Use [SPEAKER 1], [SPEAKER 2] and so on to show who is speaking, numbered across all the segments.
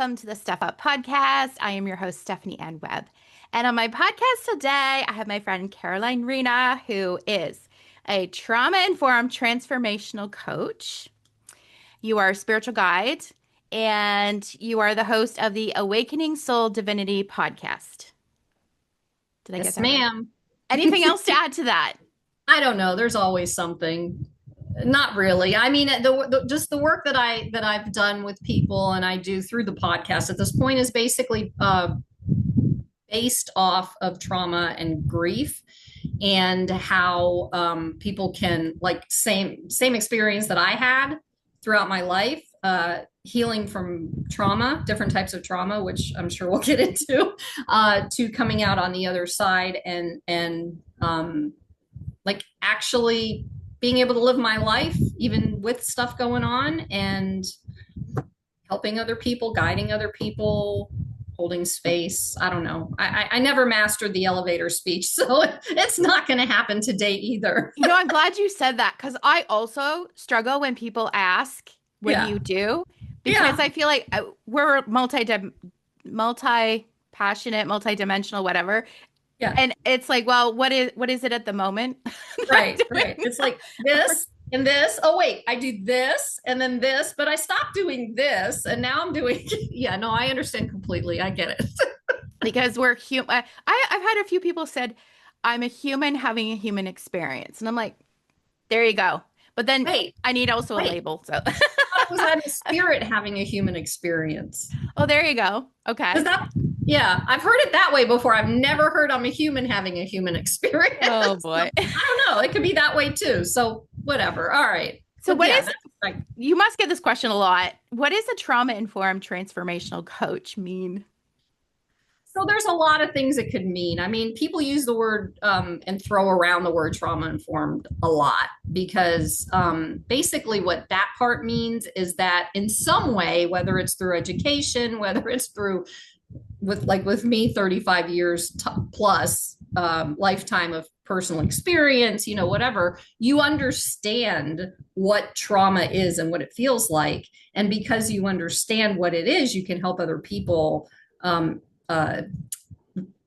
[SPEAKER 1] welcome to the StephUp podcast. I am your host, Stephanie Ann Webb. And on my podcast today, I have my friend Caroline Rena, who is a trauma-informed transformational coach. You are a spiritual guide, and you are the host of the Awakening Soul Divinity podcast. Did I get
[SPEAKER 2] Yes,
[SPEAKER 1] that right?
[SPEAKER 2] ma'am.
[SPEAKER 1] Anything else to add to that?
[SPEAKER 2] I don't know. There's always something. Not really. I mean, just the work that I've done with people and I do through the podcast at this point is basically based off of trauma and grief and how people can same experience that I had throughout my life, healing from trauma, different types of trauma, which I'm sure we'll get into, to coming out on the other side and actually being able to live my life even with stuff going on and helping other people, guiding other people, holding space. I don't know. I never mastered the elevator speech, so it's not going to happen today either.
[SPEAKER 1] I'm glad you said that because I also struggle when people ask, what do
[SPEAKER 2] Yeah.
[SPEAKER 1] you do? Because
[SPEAKER 2] Yeah.
[SPEAKER 1] I feel like we're multi-passionate, multi-dimensional, whatever.
[SPEAKER 2] Yeah.
[SPEAKER 1] And it's like, well, what is it at the moment?
[SPEAKER 2] Right. Right. It's like this and this. Oh, wait, I do this and then this, but I stopped doing this and now I'm doing. Yeah. No, I understand completely. I get it.
[SPEAKER 1] Because we're human. I've had a few people said, I'm a human having a human experience. And I'm like, there you go. But then
[SPEAKER 2] Wait,
[SPEAKER 1] I need also a
[SPEAKER 2] wait.
[SPEAKER 1] label. So,
[SPEAKER 2] Was that a spirit having a human experience?
[SPEAKER 1] oh, there you go. Okay.
[SPEAKER 2] Is that, yeah, I've heard it that way before. I've never heard I'm a human having a human experience.
[SPEAKER 1] Oh boy.
[SPEAKER 2] I don't know. It could be that way too. So whatever. All right.
[SPEAKER 1] So
[SPEAKER 2] But yeah,
[SPEAKER 1] you must get this question a lot. What does a trauma-informed transformational coach mean?
[SPEAKER 2] so there's a lot of things it could mean. I mean, people use the word and throw around the word trauma informed a lot because basically what that part means is that in some way, whether it's through education, whether it's through with me 35 years plus lifetime of personal experience, whatever, you understand what trauma is and what it feels like, and because you understand what it is, you can help other people uh,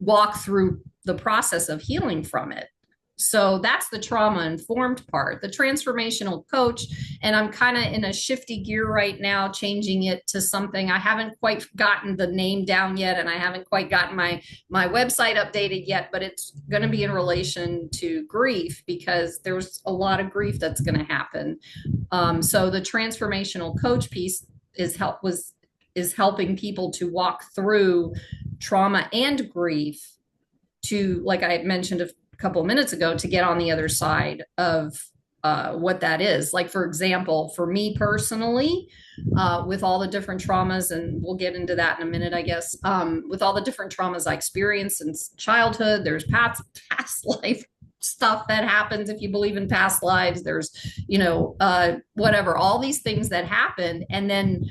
[SPEAKER 2] walk through the process of healing from it. So that's the trauma informed part, the transformational coach. And I'm kind of in a shifty gear right now, changing it to something. I haven't quite gotten the name down yet, and I haven't quite gotten my website updated yet, but it's going to be in relation to grief because there's a lot of grief that's going to happen. So the transformational coach piece is helping people to walk through trauma and grief to, like I mentioned a couple of minutes ago, to get on the other side of what that is. Like, for example, for me personally, with all the different traumas, and we'll get into that in a minute, I guess, with all the different traumas I experienced since childhood, there's past life stuff that happens. If you believe in past lives, there's, whatever, all these things that happen. And then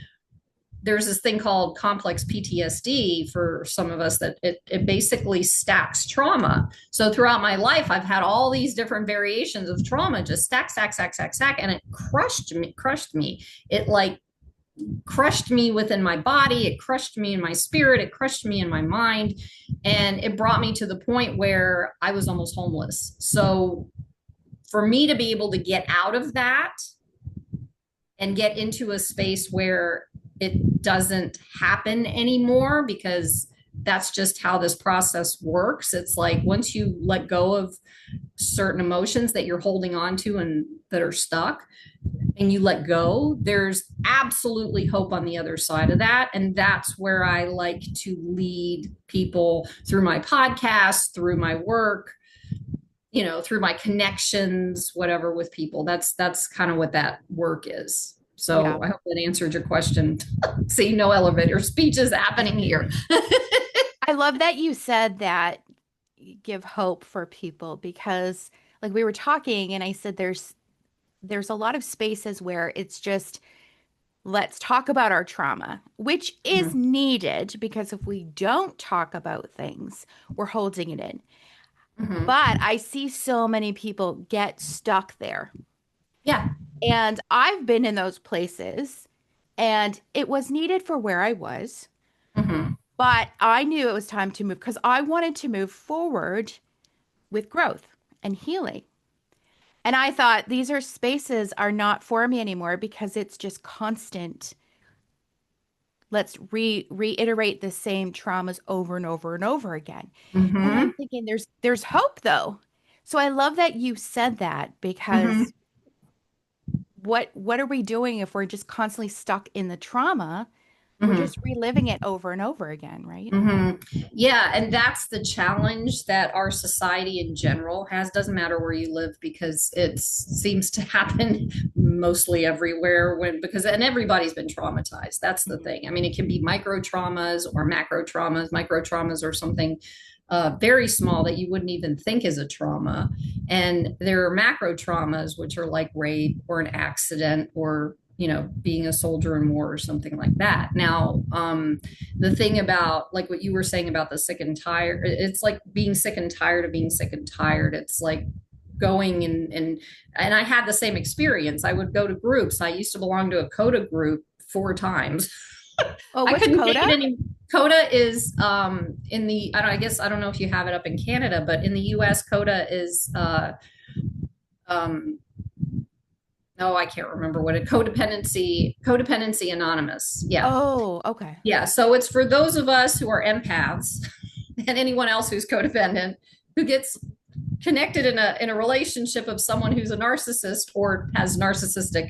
[SPEAKER 2] there's this thing called complex PTSD for some of us that it basically stacks trauma. So throughout my life, I've had all these different variations of trauma, just stack, and it crushed me. It like crushed me within my body. It crushed me in my spirit. It crushed me in my mind. And it brought me to the point where I was almost homeless. So for me to be able to get out of that and get into a space where it doesn't happen anymore, because that's just how this process works. It's like once you let go of certain emotions that you're holding on to and that are stuck, and you let go, there's absolutely hope on the other side of that. And that's where I like to lead people through my podcast, through my work, through my connections, whatever, with people. That's kind of what that work is. So
[SPEAKER 1] Yeah.
[SPEAKER 2] I hope that answered your question. See, no elevator speech is happening here.
[SPEAKER 1] I love that you said that you give hope for people because like we were talking and I said there's a lot of spaces where it's just let's talk about our trauma, which is
[SPEAKER 2] Mhm.
[SPEAKER 1] needed because if we don't talk about things, we're holding it in.
[SPEAKER 2] Mhm.
[SPEAKER 1] But I see so many people get stuck there.
[SPEAKER 2] Yeah.
[SPEAKER 1] And I've been in those places and it was needed for where I was.
[SPEAKER 2] Hmm.
[SPEAKER 1] But I knew it was time to move because I wanted to move forward with growth and healing. And I thought these are spaces are not for me anymore because it's just constant. Let's reiterate the same traumas over and over and over again. And I'm
[SPEAKER 2] Hmm.
[SPEAKER 1] thinking there's hope though. So I love that you said that
[SPEAKER 2] Hmm.
[SPEAKER 1] because what are we doing if we're just constantly stuck in the trauma? We're
[SPEAKER 2] Hmm.
[SPEAKER 1] just reliving it over and over again, right?
[SPEAKER 2] Hmm. Yeah, and that's the challenge that our society in general has. Doesn't matter where you live because it seems to happen mostly everywhere when because and everybody's been traumatized. That's the
[SPEAKER 1] Mhm.
[SPEAKER 2] thing. I mean, it can be micro traumas or macro traumas. Micro traumas are something very small that you wouldn't even think is a trauma, and there are macro traumas which are like rape or an accident or being a soldier in war or something like that. Now, the thing about like what you were saying about the sick and tired, it's like being sick and tired of being sick and tired. It's like going and I had the same experience. I would go to groups. I used to belong to a coda group 4 times.
[SPEAKER 1] Oh,
[SPEAKER 2] I
[SPEAKER 1] what's
[SPEAKER 2] couldn't take
[SPEAKER 1] Coda?
[SPEAKER 2] it any. Coda is in the I guess I don't know if you have it up in Canada, but in the US Coda is um oh, I can't remember what it codependency anonymous. Yeah.
[SPEAKER 1] Oh, okay.
[SPEAKER 2] Yeah, so it's for those of us who are empaths and anyone else who's codependent who gets connected in a relationship of someone who's a narcissist or has narcissistic,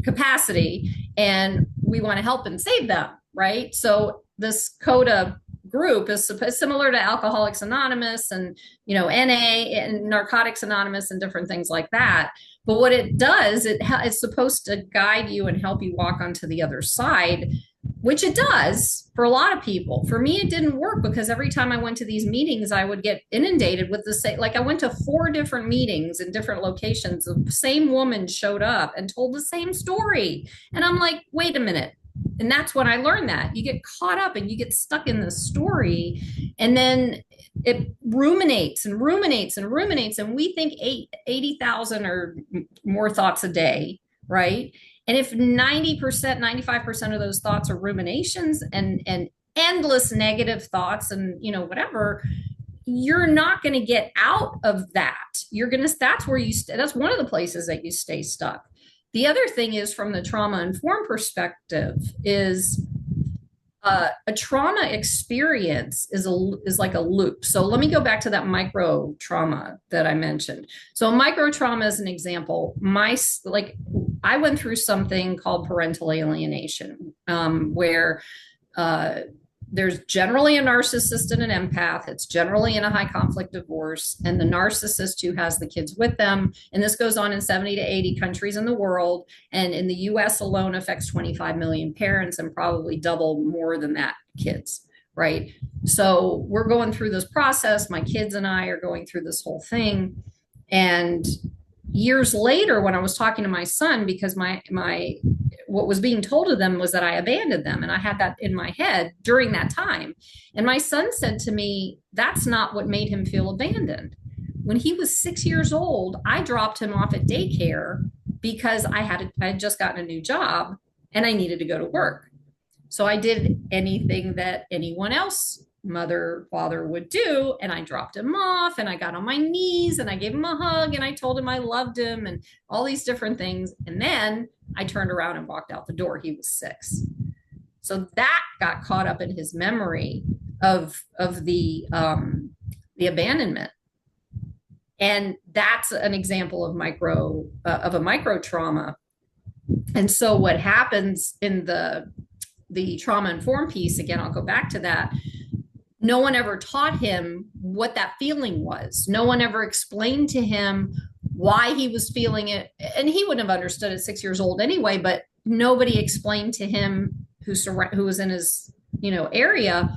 [SPEAKER 2] capacity, and we want to help and save them, right? So this CODA group is similar to Alcoholics Anonymous and NA and Narcotics Anonymous and different things like that. But what it does, it's supposed to guide you and help you walk onto the other side, which it does for a lot of people. For me, it didn't work because every time I went to these meetings, I would get inundated with the same. Like I went to 4 different meetings in different locations. The same woman showed up and told the same story. And I'm like, wait a minute. And that's when I learned that you get caught up and you get stuck in the story. And then it ruminates and ruminates and ruminates. And we think 80,000 or more thoughts a day, right? And if 90%, 95% of those thoughts are ruminations and endless negative thoughts and whatever, you're not going to get out of that. You're going to that's where that's one of the places that you stay stuck. The other thing is from the trauma informed perspective is a trauma experience is like a loop. So let me go back to that micro trauma that I mentioned. So micro trauma is an example. I went through something called parental alienation, where uh, there's generally a narcissist and an empath. It's generally in a high conflict divorce, and the narcissist who has the kids with them. And this goes on in 70 to 80 countries in the world. And in the US alone, affects 25 million parents and probably double more than that kids. Right. So we're going through this process. My kids and I are going through this whole thing. And years later, when I was talking to my son, because my what was being told to them was that I abandoned them. And I had that in my head during that time. And my son said to me, that's not what made him feel abandoned. When he was 6 years old, I dropped him off at daycare because I had just gotten a new job and I needed to go to work. So I did anything that anyone else, mother, father, would do. And I dropped him off and I got on my knees and I gave him a hug and I told him I loved him and all these different things. And then I turned around and walked out the door. He was 6. So that got caught up in his memory of the abandonment. And that's an example of a micro trauma. And so what happens in the trauma informed piece, again, I'll go back to that. No one ever taught him what that feeling was. No one ever explained to him why he was feeling it. And he wouldn't have understood at 6 years old anyway, but nobody explained to him who was in his, area.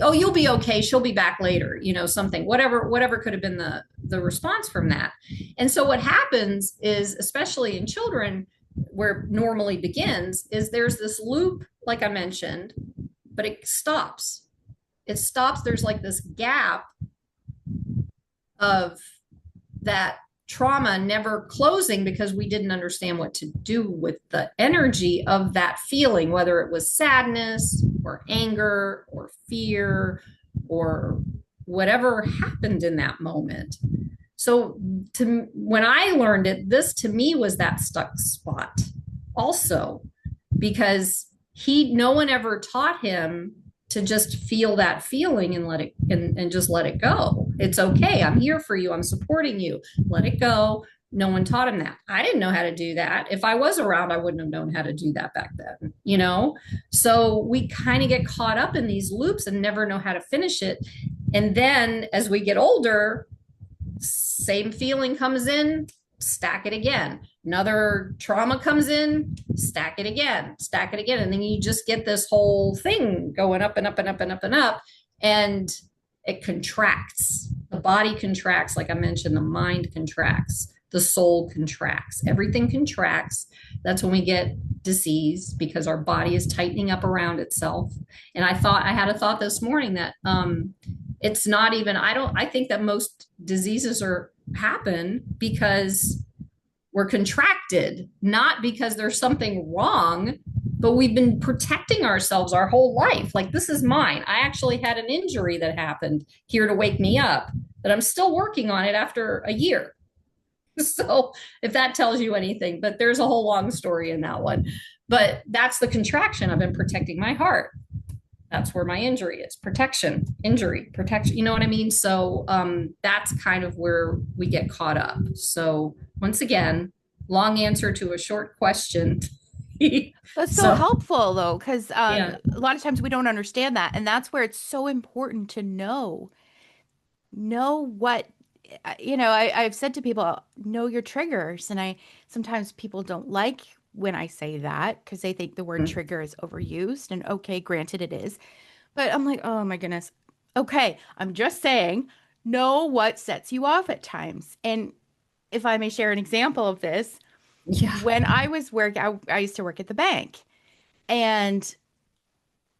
[SPEAKER 2] Oh, you'll be okay. She'll be back later, something, whatever could have been the response from that. And so what happens is, especially in children, where it normally begins is there's this loop, like I mentioned, but it stops. It stops. There's like this gap of that trauma never closing because we didn't understand what to do with the energy of that feeling, whether it was sadness or anger or fear or whatever happened in that moment. So when I learned it, this to me was that stuck spot also, because no one ever taught him to just feel that feeling and let it and just let it go. It's okay. I'm here for you. I'm supporting you. Let it go. No one taught him that. I didn't know how to do that. If I was around, I wouldn't have known how to do that back then, you know? So we kind of get caught up in these loops and never know how to finish it. And then as we get older, same feeling comes in, stack it again. Another trauma comes in, stack it again, stack it again. And then you just get this whole thing going up and up and up and up and up. And it contracts. The body contracts. Like I mentioned, the mind contracts. The soul contracts. Everything contracts. That's when we get disease, because our body is tightening up around itself. And I had a thought this morning that it's not even, I think that most diseases happen because we're contracted, not because there's something wrong, but we've been protecting ourselves our whole life. Like, this is mine. I actually had an injury that happened here to wake me up, but I'm still working on it after a year. So if that tells you anything, but there's a whole long story in that one. But that's the contraction. I've been protecting my heart. That's where my injury is. Protection, injury, protection. You know what I mean? So that's kind of where we get caught up. So once again, long answer to a short question.
[SPEAKER 1] That's so helpful though, because
[SPEAKER 2] yeah.
[SPEAKER 1] a lot of times we don't understand that. And that's where it's so important to know what, I've said to people, know your triggers. And sometimes people don't like when I say that because they think the word trigger is overused. And okay, granted it is. But I'm like, oh my goodness. Okay, I'm just saying, know what sets you off at times. And if I may share an example of this,
[SPEAKER 2] Yeah.
[SPEAKER 1] when I was I used to work at the bank. And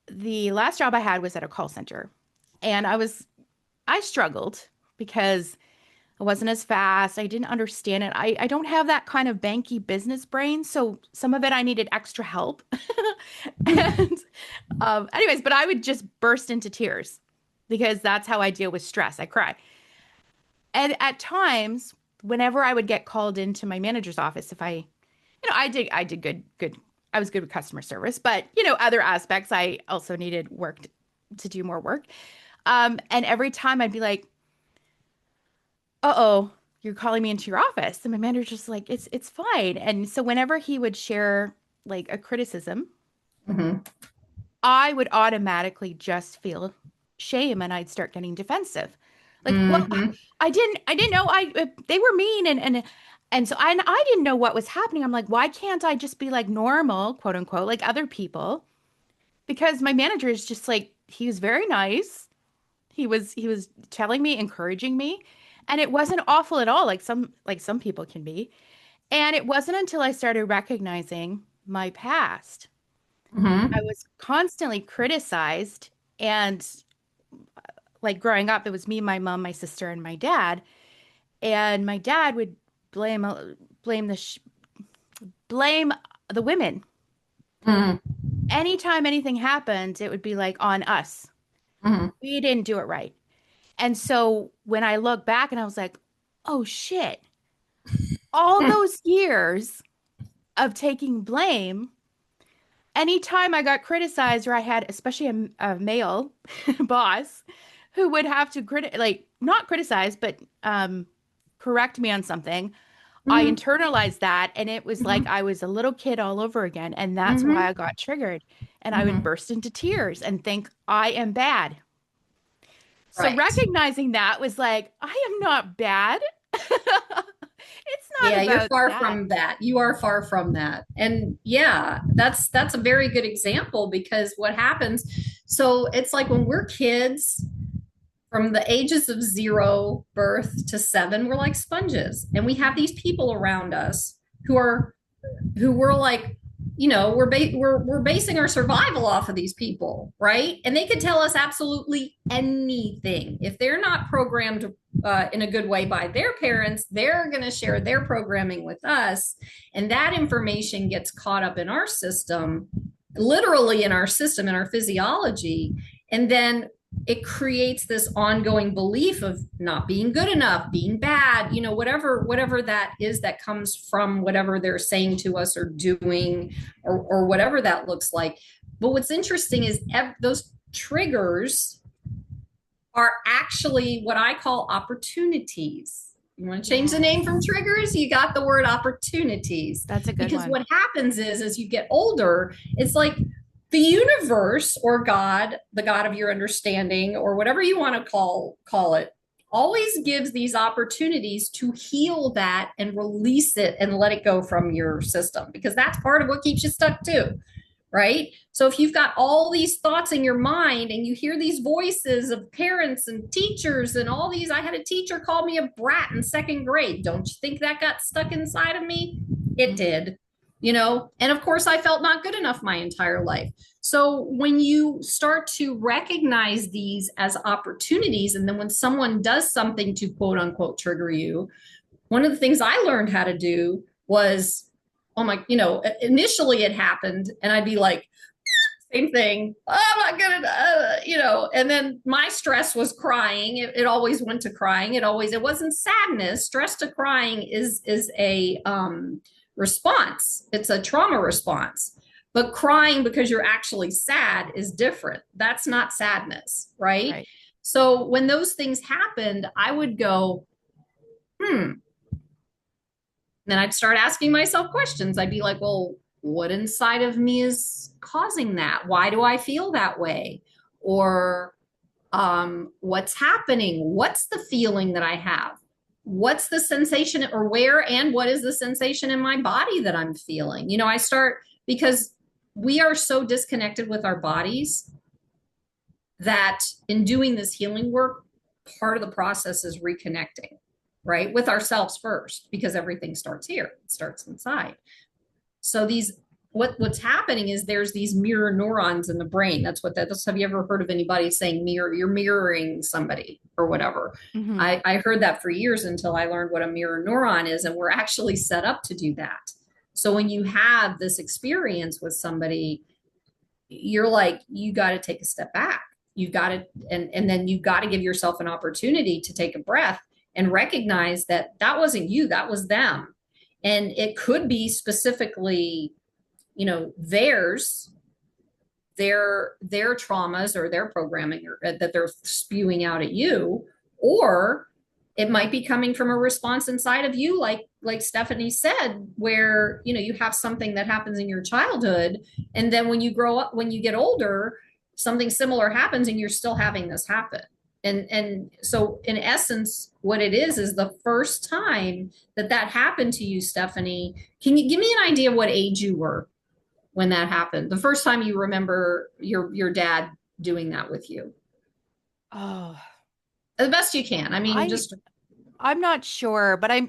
[SPEAKER 1] the last job I had was at a call center. And I struggled because I wasn't as fast. I didn't understand it. I don't have that kind of banky business brain. So some of it I needed extra help. And anyways, but I would just burst into tears because that's how I deal with stress. I cry. And at times, whenever I would get called into my manager's office, if I did good. I was good with customer service, but other aspects, I also needed work to do more work. And every time I'd be like, uh-oh, you're calling me into your office. And my manager's just like, it's fine. And so whenever he would share like a criticism,
[SPEAKER 2] Mm-hmm.
[SPEAKER 1] I would automatically just feel shame and I'd start getting defensive. Like, well,
[SPEAKER 2] Mm-hmm.
[SPEAKER 1] I didn't know they were mean and so I didn't know what was happening. I'm like, why can't I just be like normal, quote unquote, like other people? Because my manager is just like, he was very nice. He was telling me, encouraging me, and it wasn't awful at all, like some people can be. And it wasn't until I started recognizing my past. I
[SPEAKER 2] Mm-hmm.
[SPEAKER 1] was constantly criticized, and like growing up, it was me, my mom, my sister, and my dad. And my dad would blame blame blame the women.
[SPEAKER 2] Mm-hmm.
[SPEAKER 1] Anytime anything happened, it would be like on us.
[SPEAKER 2] Mm-hmm.
[SPEAKER 1] We didn't do it right. And so when I look back and I was like, oh shit, all those years of taking blame, anytime I got criticized or I had, especially a male boss who would have to not criticize, but correct me on something, I
[SPEAKER 2] Mm-hmm.
[SPEAKER 1] internalized that. And it was like I was a little kid all over again. And that's why
[SPEAKER 2] Mm-hmm.
[SPEAKER 1] I got triggered. And I would
[SPEAKER 2] Mm-hmm.
[SPEAKER 1] burst into tears and think I am bad. So
[SPEAKER 2] Right.
[SPEAKER 1] recognizing that was like, I am not bad. It's not
[SPEAKER 2] Yeah, you're
[SPEAKER 1] about
[SPEAKER 2] far
[SPEAKER 1] that.
[SPEAKER 2] from that. You are far from that. And yeah, that's a very good example, because what happens, so it's like when we're kids, from the ages of 0 birth to 7, we're like sponges. And we have these people around us who we're like, we're basing our survival off of these people, right? And they could tell us absolutely anything if they're not programmed in a good way by their parents, they're going to share their programming with us. And that information gets caught up in our system, literally in our system, in our physiology. And then it creates this ongoing belief of not being good enough, being bad, whatever that is that comes from whatever they're saying to us or doing, or whatever that looks like. But what's interesting is those triggers are actually what I call opportunities. You want to change the name from triggers? You got the word opportunities.
[SPEAKER 1] That's a good
[SPEAKER 2] because
[SPEAKER 1] one.
[SPEAKER 2] what happens is, as you get older, it's like the universe or God, the God of your understanding, or whatever you want to call it, always gives these opportunities to heal that and release it and let it go from your system, because that's part of what keeps you stuck too. Right? So if you've got all these thoughts in your mind and you hear these voices of parents and teachers and all these, I had a teacher call me a brat in second grade. Don't you think that got stuck inside of me? It did, and of course I felt not good enough my entire life. So when you start to recognize these as opportunities, and then when someone does something to quote unquote trigger you, one of the things I learned how to do was, oh my, initially it happened and I'd be like, same thing. Oh, I'm not gonna, and then my stress was crying. It always went to crying. It wasn't sadness. Stress to crying is a response. It's a trauma response. But crying because you're actually sad is different. That's not sadness, right? So when those things happened, I would go, then I'd start asking myself questions. I'd be like, well, what inside of me is causing that? Why do I feel that way? Or what's happening? What's the feeling that I have? What's the sensation, or where and what is the sensation in my body that I'm feeling? Because we are so disconnected with our bodies that in doing this healing work, part of the process is reconnecting, right? With ourselves first, because everything starts here. It starts inside. So what's happening is there's these mirror neurons in the brain. Have you ever heard of anybody saying you're mirroring somebody or whatever?
[SPEAKER 1] Mm-hmm.
[SPEAKER 2] I heard that for years until I learned what a mirror neuron is. And we're actually set up to do that. So when you have this experience with somebody, you're like, you got to take a step back. You've got to, and then you've got to give yourself an opportunity to take a breath and recognize that wasn't you, that was them. And it could be specifically, their traumas or their programming that they're spewing out at you, or it might be coming from a response inside of you, like Stephanie said, where, you have something that happens in your childhood. And then when you grow up, when you get older, something similar happens and you're still having this happen. And so in essence, what it is the first time that happened to you, Stephanie, can you give me an idea of what age you were when that happened? The first time you remember your dad doing that with you?
[SPEAKER 1] Oh,
[SPEAKER 2] The best you can. I mean,
[SPEAKER 1] I'm not sure, but I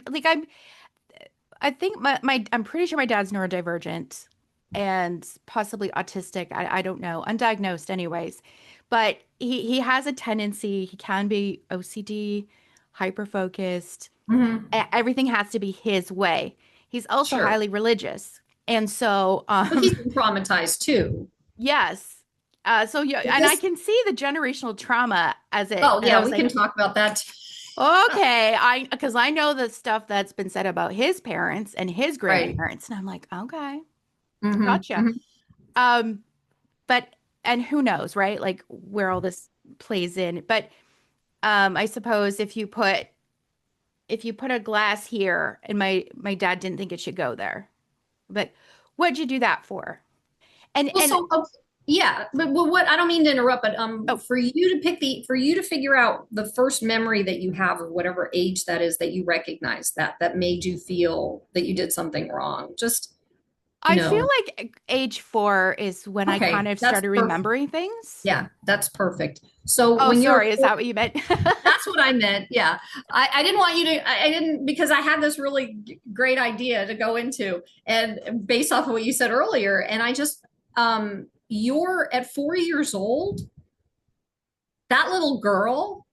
[SPEAKER 1] think I'm pretty sure my dad's neurodivergent and possibly autistic. I don't know, undiagnosed anyways. But he has a tendency, he can be OCD, hyper focused.
[SPEAKER 2] mm-hmm.
[SPEAKER 1] Everything has to be his way. He's also
[SPEAKER 2] Sure.
[SPEAKER 1] highly religious. And so
[SPEAKER 2] But he's been traumatized too.
[SPEAKER 1] yes. So yeah, and I can see the generational trauma as it.
[SPEAKER 2] Oh
[SPEAKER 1] And I
[SPEAKER 2] yeah,
[SPEAKER 1] was
[SPEAKER 2] we
[SPEAKER 1] like,
[SPEAKER 2] can talk about that.
[SPEAKER 1] okay, because I know the stuff that's been said about his parents and his
[SPEAKER 2] Right.
[SPEAKER 1] grandparents, and I'm like, okay,
[SPEAKER 2] Mm-hmm.
[SPEAKER 1] gotcha.
[SPEAKER 2] Mm-hmm.
[SPEAKER 1] Um, but and who knows, right? Like where all this plays in. But I suppose if you put a glass here, and my dad didn't think it should go there, but what'd you do that for? And
[SPEAKER 2] Well,
[SPEAKER 1] and
[SPEAKER 2] so yeah, but what, I don't mean to interrupt, but
[SPEAKER 1] oh,
[SPEAKER 2] for you to figure out the first memory that you have of whatever age that is that you recognize that made you feel that you did something wrong. Just,
[SPEAKER 1] I feel like age 4 is when I kind
[SPEAKER 2] okay,
[SPEAKER 1] of
[SPEAKER 2] that's
[SPEAKER 1] started
[SPEAKER 2] perfect.
[SPEAKER 1] remembering things.
[SPEAKER 2] Yeah, that's perfect. So
[SPEAKER 1] Oh,
[SPEAKER 2] when you're
[SPEAKER 1] sorry, is that what you meant?
[SPEAKER 2] that's what I meant. Yeah. I didn't want you to, I didn't, because I had this really great idea to go into and based off of what you said earlier. And I just, you're at 4 years old, that little girl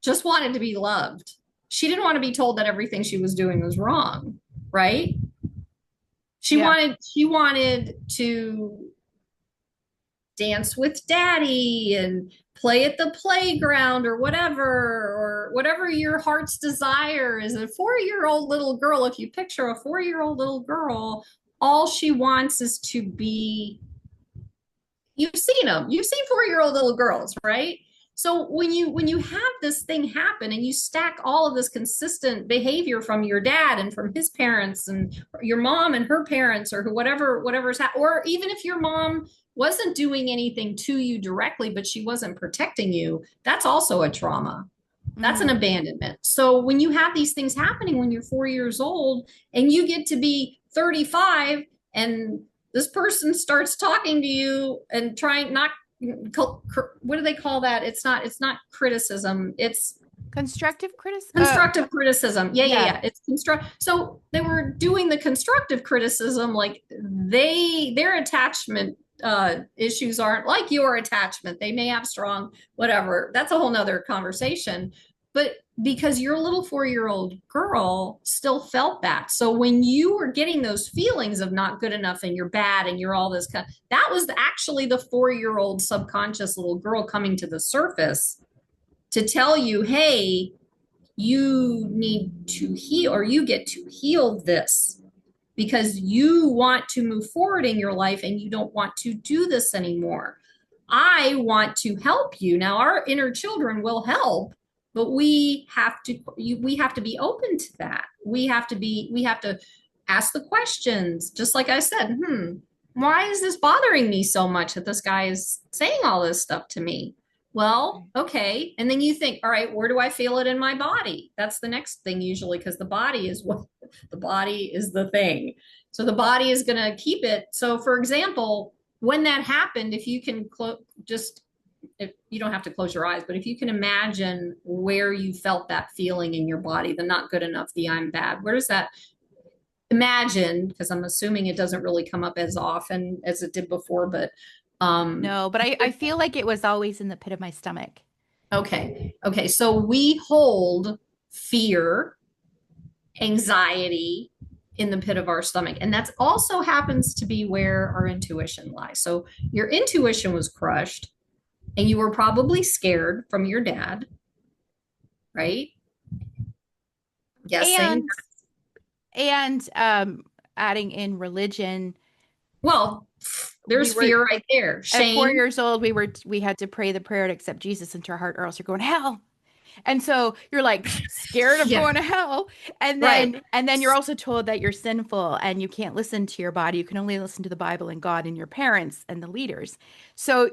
[SPEAKER 2] just wanted to be loved. she didn't want to be told that everything she was doing was wrong, right?
[SPEAKER 1] Yeah.
[SPEAKER 2] She wanted to dance with daddy and play at the playground or whatever your heart's desire is. A 4 year old little girl, if you picture a 4 year old little girl, all she wants is to be, you've seen them, you've seen 4 year old little girls, right? So when you have this thing happen and you stack all of this consistent behavior from your dad and from his parents and your mom and her parents or whatever's or even if your mom wasn't doing anything to you directly but she wasn't protecting you, that's also a trauma. That's an
[SPEAKER 1] Mm.
[SPEAKER 2] abandonment. So when you have these things happening when you're 4 years old and you get to be 35 and this person starts talking to you and trying not, what do they call that? It's not criticism. It's
[SPEAKER 1] Constructive criticism.
[SPEAKER 2] constructive criticism. Yeah, yeah,
[SPEAKER 1] Yeah.
[SPEAKER 2] yeah. It's construct. So they were doing the constructive criticism, like their attachment issues aren't like your attachment. They may have strong, whatever. That's a whole nother conversation. But because your little 4 year old girl still felt that. So when you were getting those feelings of not good enough and you're bad and you're all this kind, that was actually the 4 year old subconscious little girl coming to the surface to tell you, hey, you need to heal or you get to heal this because you want to move forward in your life and you don't want to do this anymore. I want to help you. Now our inner children will help, but we have to be open to that. We have to ask the questions. Just like I said, why is this bothering me so much that this guy is saying all this stuff to me? Well, okay. And then you think, all right, where do I feel it in my body? That's the next thing usually, because the body is what the body is the thing. So the body is going to keep it. So for example, when that happened, if you can just, if you don't have to close your eyes, but if you can imagine where you felt that feeling in your body, the not good enough, the I'm bad, where does that imagine? Because I'm assuming it doesn't really come up as often as it did before, but
[SPEAKER 1] No, but I feel like it was always in the pit of my stomach.
[SPEAKER 2] okay. Okay. So we hold fear, anxiety in the pit of our stomach. And that also happens to be where our intuition lies. So your intuition was crushed and you were probably scared from your dad, right? Guessing.
[SPEAKER 1] And adding in religion,
[SPEAKER 2] Well,
[SPEAKER 1] we
[SPEAKER 2] there's
[SPEAKER 1] were
[SPEAKER 2] fear right there.
[SPEAKER 1] at four
[SPEAKER 2] Shame.
[SPEAKER 1] years old, we had to pray the prayer to accept Jesus into our heart, or else you're going to hell. And so you're like scared of
[SPEAKER 2] Yeah.
[SPEAKER 1] going to hell.
[SPEAKER 2] Right.
[SPEAKER 1] And then you're also told that you're sinful and you can't listen to your body. You can only listen to the Bible and God and your parents and the leaders. So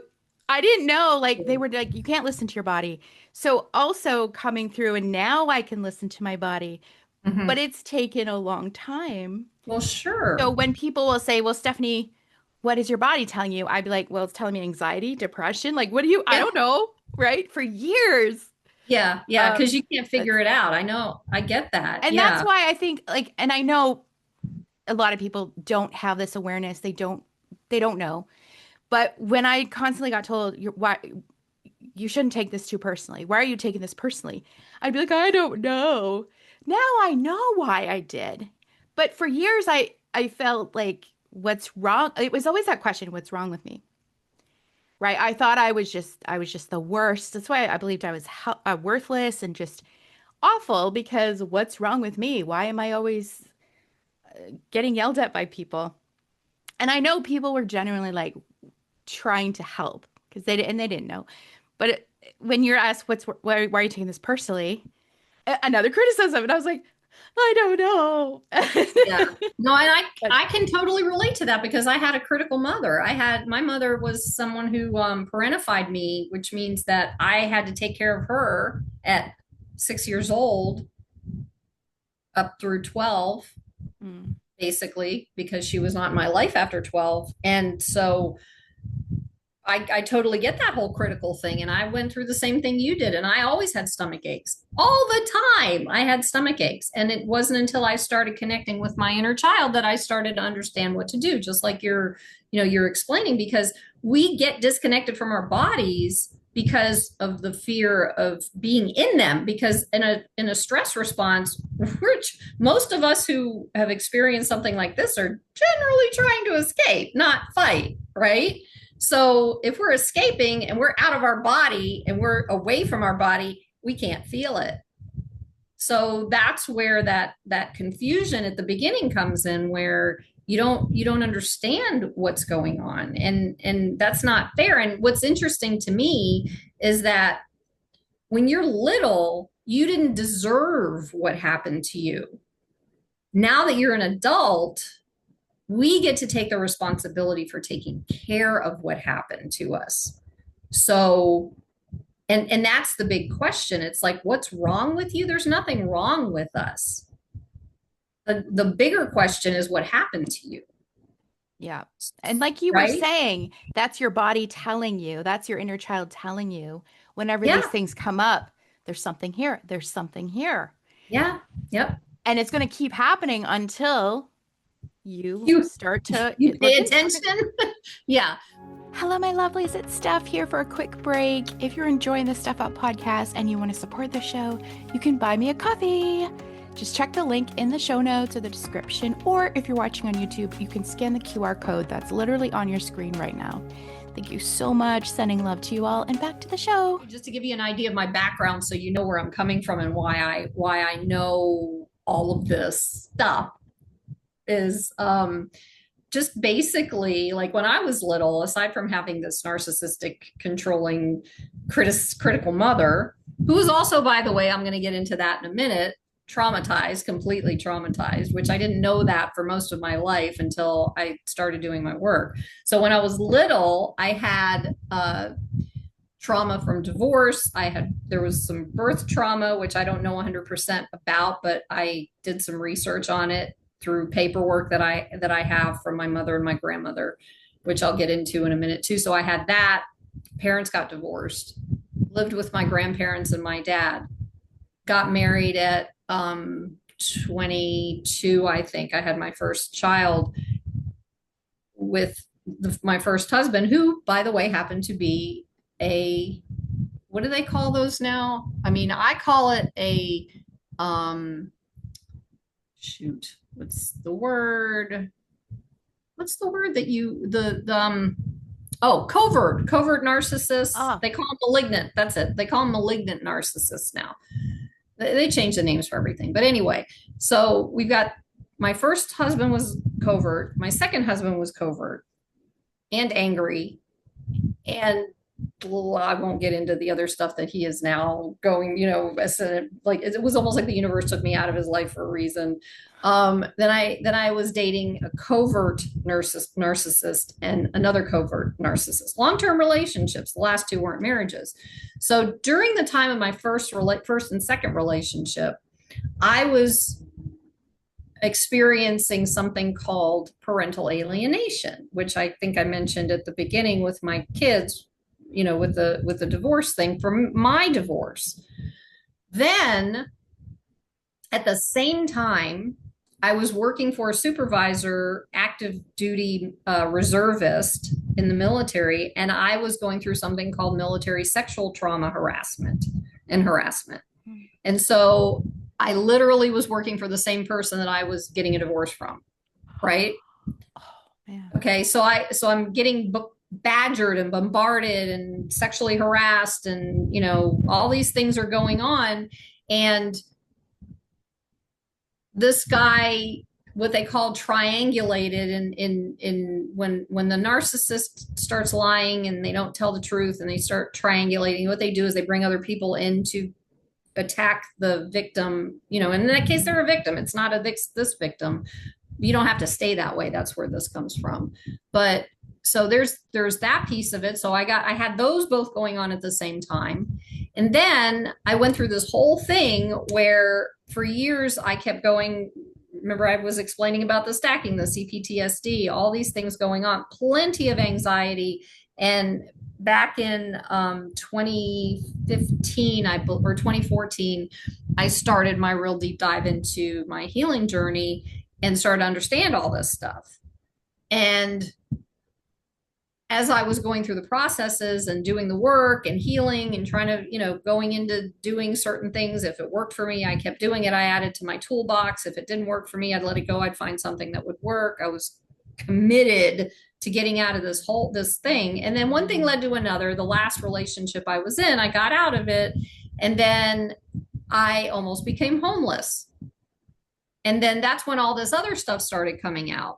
[SPEAKER 1] I didn't know, like they were like, you can't listen to your body. So also coming through and now I can listen to my body, but
[SPEAKER 2] Mhm.
[SPEAKER 1] it's taken a long time.
[SPEAKER 2] Well,
[SPEAKER 1] So
[SPEAKER 2] sure.
[SPEAKER 1] when people will say, well, Stephanie, what is your body telling you? I'd be like, well, it's telling me anxiety, depression. Like, what do you, I
[SPEAKER 2] Yeah.
[SPEAKER 1] don't know, right? For years.
[SPEAKER 2] Yeah. Yeah. Because
[SPEAKER 1] Um,
[SPEAKER 2] you can't
[SPEAKER 1] that's
[SPEAKER 2] figure it out. I know. I get that.
[SPEAKER 1] and that's
[SPEAKER 2] Yeah.
[SPEAKER 1] why I think like, and I know a lot of people don't have this awareness. They don't know. But when I constantly got told, why you shouldn't take this too personally. Why are you taking this personally? I'd be like, I don't know. Now I know why I did. But for years, I felt like, what's wrong? It was always that question, what's wrong with me? Right? I thought I was just the worst. That's why I believed I was worthless and just awful because what's wrong with me? Why am I always getting yelled at by people? And I know people were genuinely like trying to help because they didn't know. But when you're asked why are you taking this personally? Another criticism, and I was like, I don't know.
[SPEAKER 2] Yeah. No, and I
[SPEAKER 1] But
[SPEAKER 2] I can totally relate to that because I had a critical mother. My mother was someone who parentified me, which means that I had to take care of her at 6 years old up through 12,
[SPEAKER 1] mm,
[SPEAKER 2] basically, because she was not in my life after 12. And so I totally get that whole critical thing. And I went through the same thing you did. And I always had stomach aches all the time. I had stomach aches. And it wasn't until I started connecting with my inner child that I started to understand what to do, just like you're explaining, because we get disconnected from our bodies because of the fear of being in them. Because in a stress response, which most of us who have experienced something like this are generally trying to escape, not fight, right? So if we're escaping and we're out of our body and we're away from our body, we can't feel it. So that's where that confusion at the beginning comes in, where you don't understand what's going on, and that's not fair. And what's interesting to me is that when you're little, you didn't deserve what happened to you. Now that you're an adult, we get to take the responsibility for taking care of what happened to us. So, and that's the big question. It's like, what's wrong with you? There's nothing wrong with us. The bigger question is what happened to you.
[SPEAKER 1] Yeah. And like you were
[SPEAKER 2] Right?
[SPEAKER 1] saying, that's your body telling you, that's your inner child telling you whenever these
[SPEAKER 2] Yeah.
[SPEAKER 1] things come up, there's something here, there's something here.
[SPEAKER 2] Yeah. Yep.
[SPEAKER 1] And it's going to keep happening until you
[SPEAKER 2] You
[SPEAKER 1] start to
[SPEAKER 2] you pay
[SPEAKER 1] look into it.
[SPEAKER 2] attention. Yeah.
[SPEAKER 1] Hello, my lovelies. It's Steph here for a quick break. If you're enjoying the StephUp podcast and you want to support the show, you can buy me a coffee. Just check the link in the show notes or the description, or if you're watching on YouTube, you can scan the QR code that's literally on your screen right now. Thank you so much. Sending love to you all, and back to the show.
[SPEAKER 2] Just to give you an idea of my background, so you know where I'm coming from and why I know all of this stuff is just basically, like, when I was little, aside from having this narcissistic, controlling, critical mother, who was also, by the way, I'm going to get into that in a minute, traumatized, completely traumatized, which I didn't know that for most of my life until I started doing my work. So when I was little, I had trauma from divorce. There was some birth trauma, which I don't know 100% about, but I did some research on it through paperwork that I have from my mother and my grandmother, which I'll get into in a minute too. So I had that. Parents got divorced, lived with my grandparents and my dad, got married at 22. I think I had my first child with my first husband, who, by the way, happened to be what do they call those now? I mean, I call it shoot, what's the word? What's the word that covert narcissist.
[SPEAKER 1] Ah,
[SPEAKER 2] They call them malignant. That's it. They call them malignant narcissists now. They change the names for everything. But anyway, so we've got, my first husband was covert. My second husband was covert and angry. And I won't get into the other stuff that he is now going, like, it was almost like the universe took me out of his life for a reason. Then I was dating a covert narcissist and another covert narcissist. Long-term relationships. The last two weren't marriages. So during the time of my first and second relationship, I was experiencing something called parental alienation, which I think I mentioned at the beginning with my kids, with the divorce thing, from my divorce. Then at the same time, I was working for a supervisor, active duty reservist in the military, and I was going through something called military sexual trauma harassment. And so I literally was working for the same person that I was getting a divorce from, right?
[SPEAKER 1] oh man.
[SPEAKER 2] Okay, so I'm getting badgered and bombarded and sexually harassed, and all these things are going on. And this guy, what they call triangulated, in when the narcissist starts lying and they don't tell the truth and they start triangulating, what they do is they bring other people in to attack the victim. In that case, they're a victim. It's not this victim. You don't have to stay that way. That's where this comes from. But so there's that piece of it. So I had those both going on at the same time. And then I went through this whole thing where for years I kept going. Remember, I was explaining about the stacking, the CPTSD, all these things going on, plenty of anxiety. And back in 2015, or 2014, I started my real deep dive into my healing journey and started to understand all this stuff. And as I was going through the processes and doing the work and healing and trying to, going into doing certain things, if it worked for me, I kept doing it. I added to my toolbox. If it didn't work for me, I'd let it go. I'd find something that would work. I was committed to getting out of this thing. And then one thing led to another. The last relationship I was in, I got out of it. And then I almost became homeless. And then that's when all this other stuff started coming out.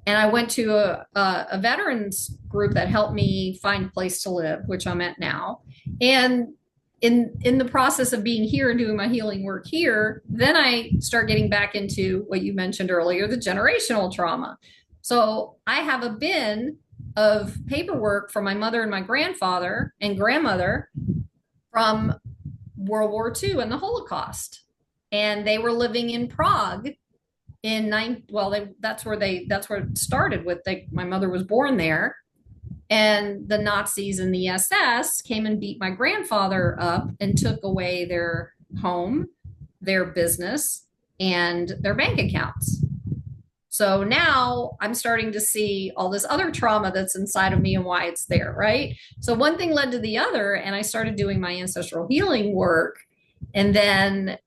[SPEAKER 2] And I went to a veterans group that helped me find a place to live, which I'm at now. And in the process of being here and doing my healing work here, then I start getting back into what you mentioned earlier, the generational trauma. So I have a bin of paperwork from my mother and my grandfather and grandmother from World War II and the Holocaust. And they were living in Prague that's where it started with. My mother was born there, and the Nazis and the SS came and beat my grandfather up and took away their home, their business, and their bank accounts. So now I'm starting to see all this other trauma that's inside of me and why it's there, right? So one thing led to the other, and I started doing my ancestral healing work. And then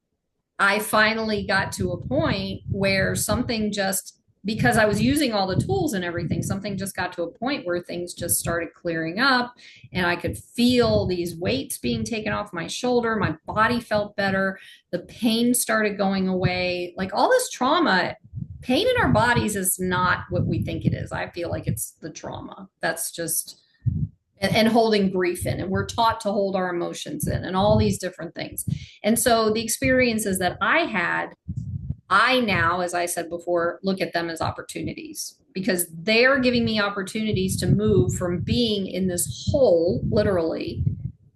[SPEAKER 2] I finally got to a point where something just, because I was using all the tools and everything, something just got to a point where things just started clearing up, and I could feel these weights being taken off my shoulder. My body felt better. The pain started going away. Like all this trauma, pain in our bodies is not what we think it is. I feel like it's the trauma. That's just, and holding grief in, and we're taught to hold our emotions in and all these different things. And so the experiences that I had, I now, as I said before, look at them as opportunities, because they're giving me opportunities to move from being in this hole, literally,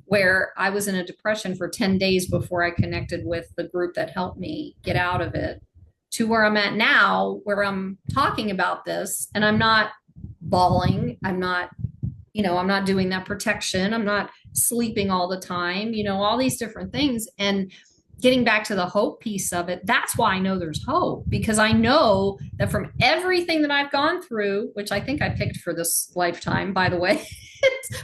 [SPEAKER 2] where I was in a depression for 10 days before I connected with the group that helped me get out of it, to where I'm at now, where I'm talking about this and I'm not bawling. I'm not doing that protection. I'm not sleeping all the time, all these different things. And getting back to the hope piece of it, that's why I know there's hope, because I know that from everything that I've gone through, which I think I picked for this lifetime, by the way,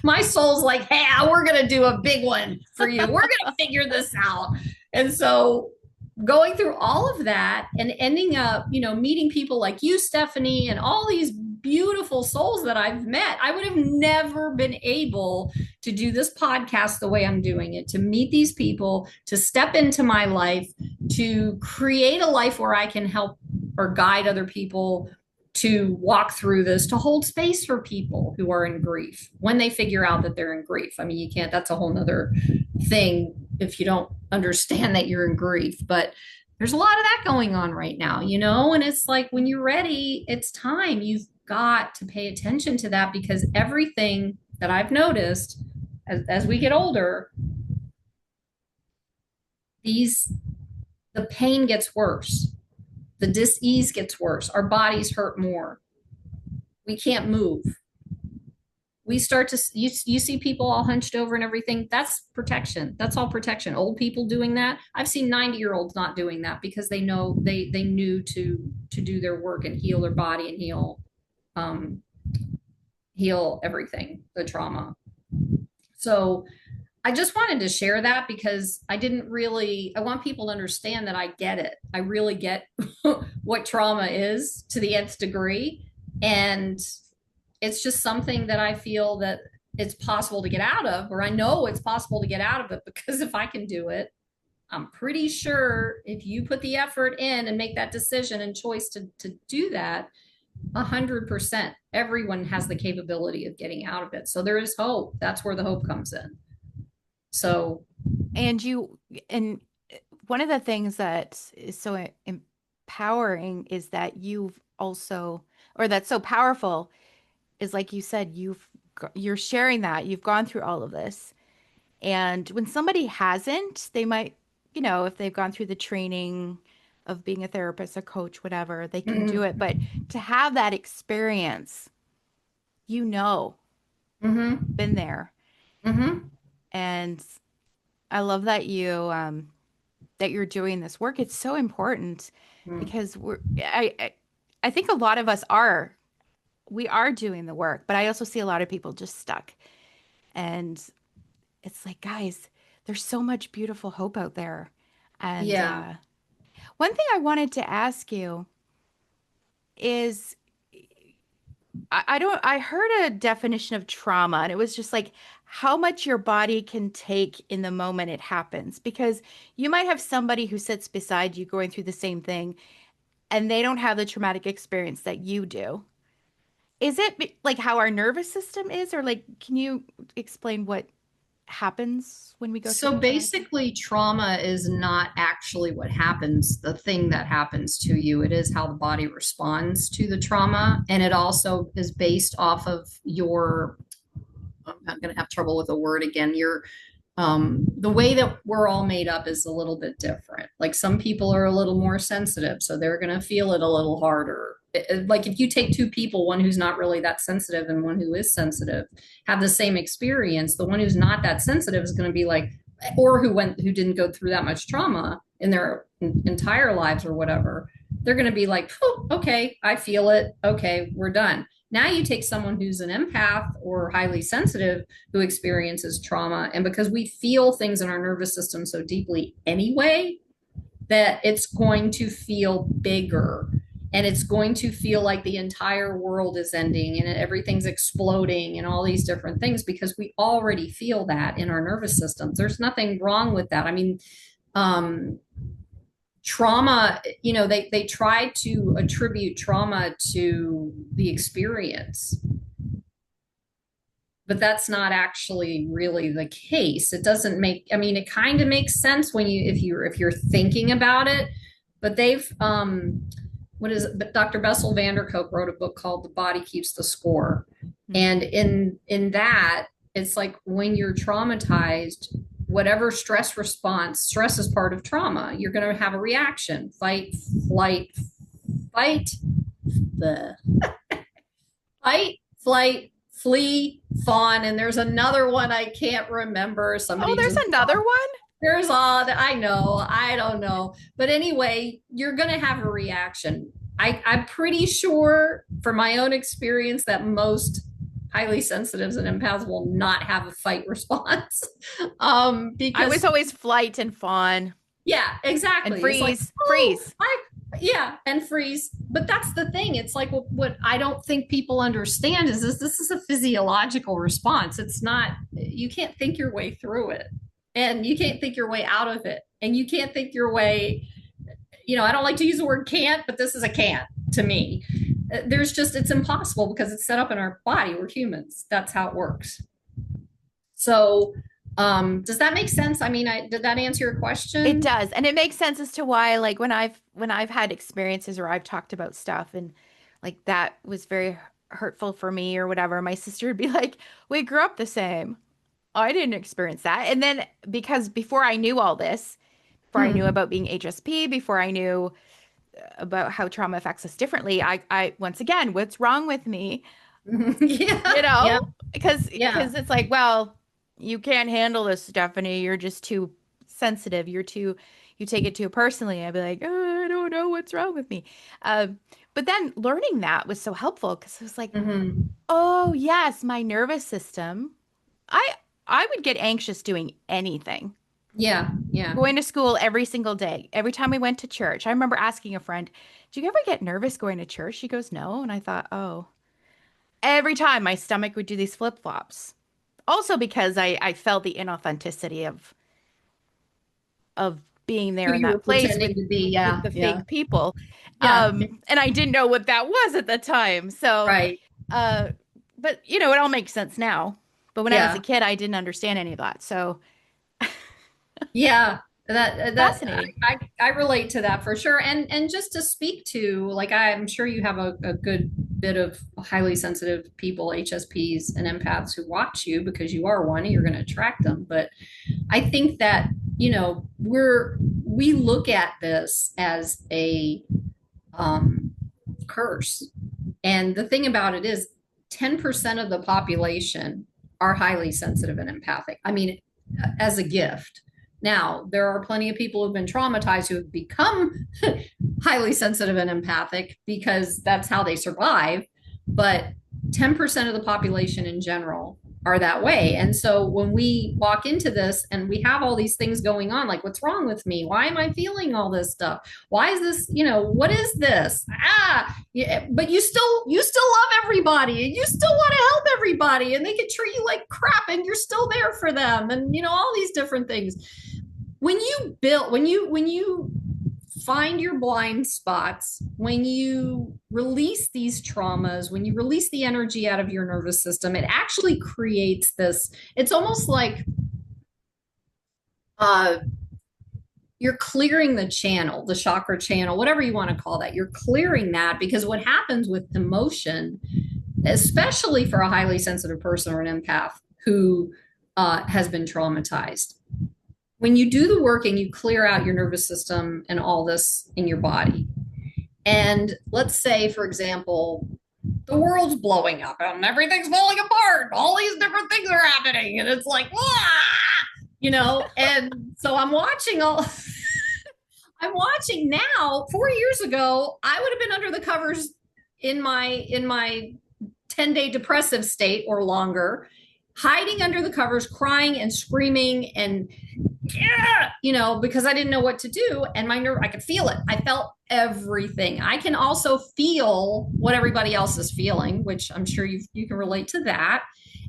[SPEAKER 2] my soul's like, hey, we're going to do a big one for you. We're going to figure this out. And so going through all of that and ending up, meeting people like you, Stephanie, and all these beautiful souls that I've met, I would have never been able to do this podcast the way I'm doing it, to meet these people, to step into my life, to create a life where I can help or guide other people to walk through this, to hold space for people who are in grief when they figure out that they're in grief. I mean, you can't, that's a whole nother thing if you don't understand that you're in grief. But there's a lot of that going on right now, and it's like, when you're ready, it's time. You've got to pay attention to that, because everything that I've noticed as we get older, the pain gets worse. The dis-ease gets worse. Our bodies hurt more. We can't move. We start to, you see people all hunched over and everything. That's protection. That's all protection. Old people doing that. I've seen 90-year-olds not doing that because they know they knew to do their work and heal their body and heal everything, the trauma. So I just wanted to share that, because I want people to understand that I get it. I really get what trauma is to the nth degree. And it's just something that I feel that it's possible to get out of, or I know it's possible to get out of it, because if I can do it, I'm pretty sure if you put the effort in and make that decision and choice to do that, 100%, everyone has the capability of getting out of it. So there is hope. That's where the hope comes in. So,
[SPEAKER 1] and one of the things that is so empowering is that that's so powerful, is like you said, you're sharing that you've gone through all of this. And when somebody hasn't, they might, if they've gone through the training of being a therapist, a coach, whatever, they can do it. But to have that experience, been there. And I love that you're doing this work. It's so important, because I think a lot of us are we are doing the work, but I also see a lot of people just stuck. And it's like, guys, there's so much beautiful hope out there. And
[SPEAKER 2] Yeah.
[SPEAKER 1] one thing I wanted to ask you is I don't, I heard a definition of trauma, and it was just like how much your body can take in the moment it happens. Because you might have somebody who sits beside you going through the same thing, and they don't have the traumatic experience that you do. Is it like how our nervous system is, or like, can you explain what happens when we go through
[SPEAKER 2] So
[SPEAKER 1] a traumatic?
[SPEAKER 2] basically, trauma is not actually what happens, the thing that happens to you. It is how the body responds to the trauma. And it also is based off of your, I'm going to have trouble with the word again, your the way that we're all made up is a little bit different. Like some people are a little more sensitive, so they're going to feel it a little harder. Like if you take two people, one who's not really that sensitive and one who is sensitive, have the same experience, the one who's not that sensitive is going to be like, or who didn't go through that much trauma in their entire lives or whatever, they're going to be like, oh, okay, I feel it. Okay, we're done. Now you take someone who's an empath or highly sensitive who experiences trauma, and because we feel things in our nervous system so deeply anyway, that it's going to feel bigger, and it's going to feel like the entire world is ending and everything's exploding and all these different things, because we already feel that in our nervous systems. There's nothing wrong with that. I mean, um, trauma, they try to attribute trauma to the experience, but that's not actually really the case. It doesn't make, I mean, it kind of makes sense when if you're thinking about it, but they've what is it? But Dr. Bessel van der Kolk wrote a book called The Body Keeps the Score.
[SPEAKER 1] Hmm.
[SPEAKER 2] And in that, it's like when you're traumatized, whatever stress response, stress is part of trauma. You're going to have a reaction, fight, flight, fight, the fight, flight, flee, fawn, and there's another one I can't remember.
[SPEAKER 1] Oh,
[SPEAKER 2] Somebody
[SPEAKER 1] there's
[SPEAKER 2] just
[SPEAKER 1] another one?
[SPEAKER 2] there's all I know. I don't know. But anyway, you're going to have a reaction. I'm pretty sure from my own experience that most highly sensitives and empaths will not have a fight response.
[SPEAKER 1] I was
[SPEAKER 2] Because
[SPEAKER 1] always flight and fawn
[SPEAKER 2] yeah,
[SPEAKER 1] and
[SPEAKER 2] exactly. It's like,
[SPEAKER 1] freeze,
[SPEAKER 2] oh,
[SPEAKER 1] freeze.
[SPEAKER 2] yeah, and freeze. But that's the thing. It's like what I don't think people understand is this is a physiological response. It's not, you can't think your way through it, and you can't think your way out of it, and you can't think your way, I don't like to use the word can't, but this is a can't to me. There's just, it's impossible because it's set up in our body. We're humans. That's how it works. So, does that make sense? I mean, did that answer your
[SPEAKER 1] It
[SPEAKER 2] question?
[SPEAKER 1] does. And it makes sense as to why, like when I've had experiences or I've talked about stuff and like that was very hurtful for me or whatever, my sister would be like, we grew up the same. I didn't experience that. And then because before I knew all this, before I knew
[SPEAKER 2] Hmm.
[SPEAKER 1] about being HSP, before I knew about how trauma affects us differently, I once again, what's wrong with me? You
[SPEAKER 2] Yeah, yeah,
[SPEAKER 1] know, because
[SPEAKER 2] yeah.
[SPEAKER 1] it's like, well, you can't handle this, Stephanie. You're just too sensitive. You take it too personally. I'd be like, oh, I don't know what's wrong with me. But then learning that was so helpful because it was like,
[SPEAKER 2] Hmm.
[SPEAKER 1] oh yes, my nervous system. I I would get anxious doing anything.
[SPEAKER 2] Yeah, yeah.
[SPEAKER 1] Going to school every single day. Every time we went to church, I remember asking a friend, "Do you ever get nervous going to church?" She goes, "No," and I thought, oh. Every time my stomach would do these flip-flops. Also because I felt the inauthenticity of being there
[SPEAKER 2] Who
[SPEAKER 1] in
[SPEAKER 2] you were
[SPEAKER 1] that place
[SPEAKER 2] pretending to be.
[SPEAKER 1] with
[SPEAKER 2] Yeah,
[SPEAKER 1] the
[SPEAKER 2] yeah,
[SPEAKER 1] fake people.
[SPEAKER 2] yeah.
[SPEAKER 1] And I didn't know what that was at the time. So,
[SPEAKER 2] Right.
[SPEAKER 1] uh, but it all makes sense now. But when I was a
[SPEAKER 2] Yeah,
[SPEAKER 1] kid, I didn't understand any of that. So
[SPEAKER 2] yeah. That
[SPEAKER 1] fascinating.
[SPEAKER 2] I relate to that for sure. And just to speak to, like, I'm sure you have a good bit of highly sensitive people, HSPs and empaths who watch you because you are one and you're going to attract them. But I think that, we look at this as a um, curse. And the thing about it is 10% of the population are highly sensitive and empathic. I mean, as a gift. Now, there are plenty of people who've been traumatized who have become highly sensitive and empathic because that's how they survive. but 10% of the population in general are that way. And so when we walk into this and we have all these things going on, like, what's wrong with me? Why am I feeling all this stuff? Why is this, what is this? Yeah, but you still love everybody and you still want to help everybody and they can treat you like crap and you're still there for them. And, all these different things. When you find your blind spots, when you release these traumas, when you release the energy out of your nervous system, it actually creates this. It's almost like uh, you're clearing the channel, the chakra channel, whatever you want to call that. You're clearing that because what happens with emotion, especially for a highly sensitive person or an empath who has been traumatized, when you do the work and you clear out your nervous system and all this in your body, and let's say, for example, the world's blowing up and everything's falling apart, all these different things are happening, and it's like, and so I'm watching now. 4 years ago, I would have been under the covers in my 10-day depressive state or longer, hiding under the covers, crying and screaming and because I didn't know what to do. And I could feel it. I felt everything. I can also feel what everybody else is feeling, which I'm sure you can relate to that.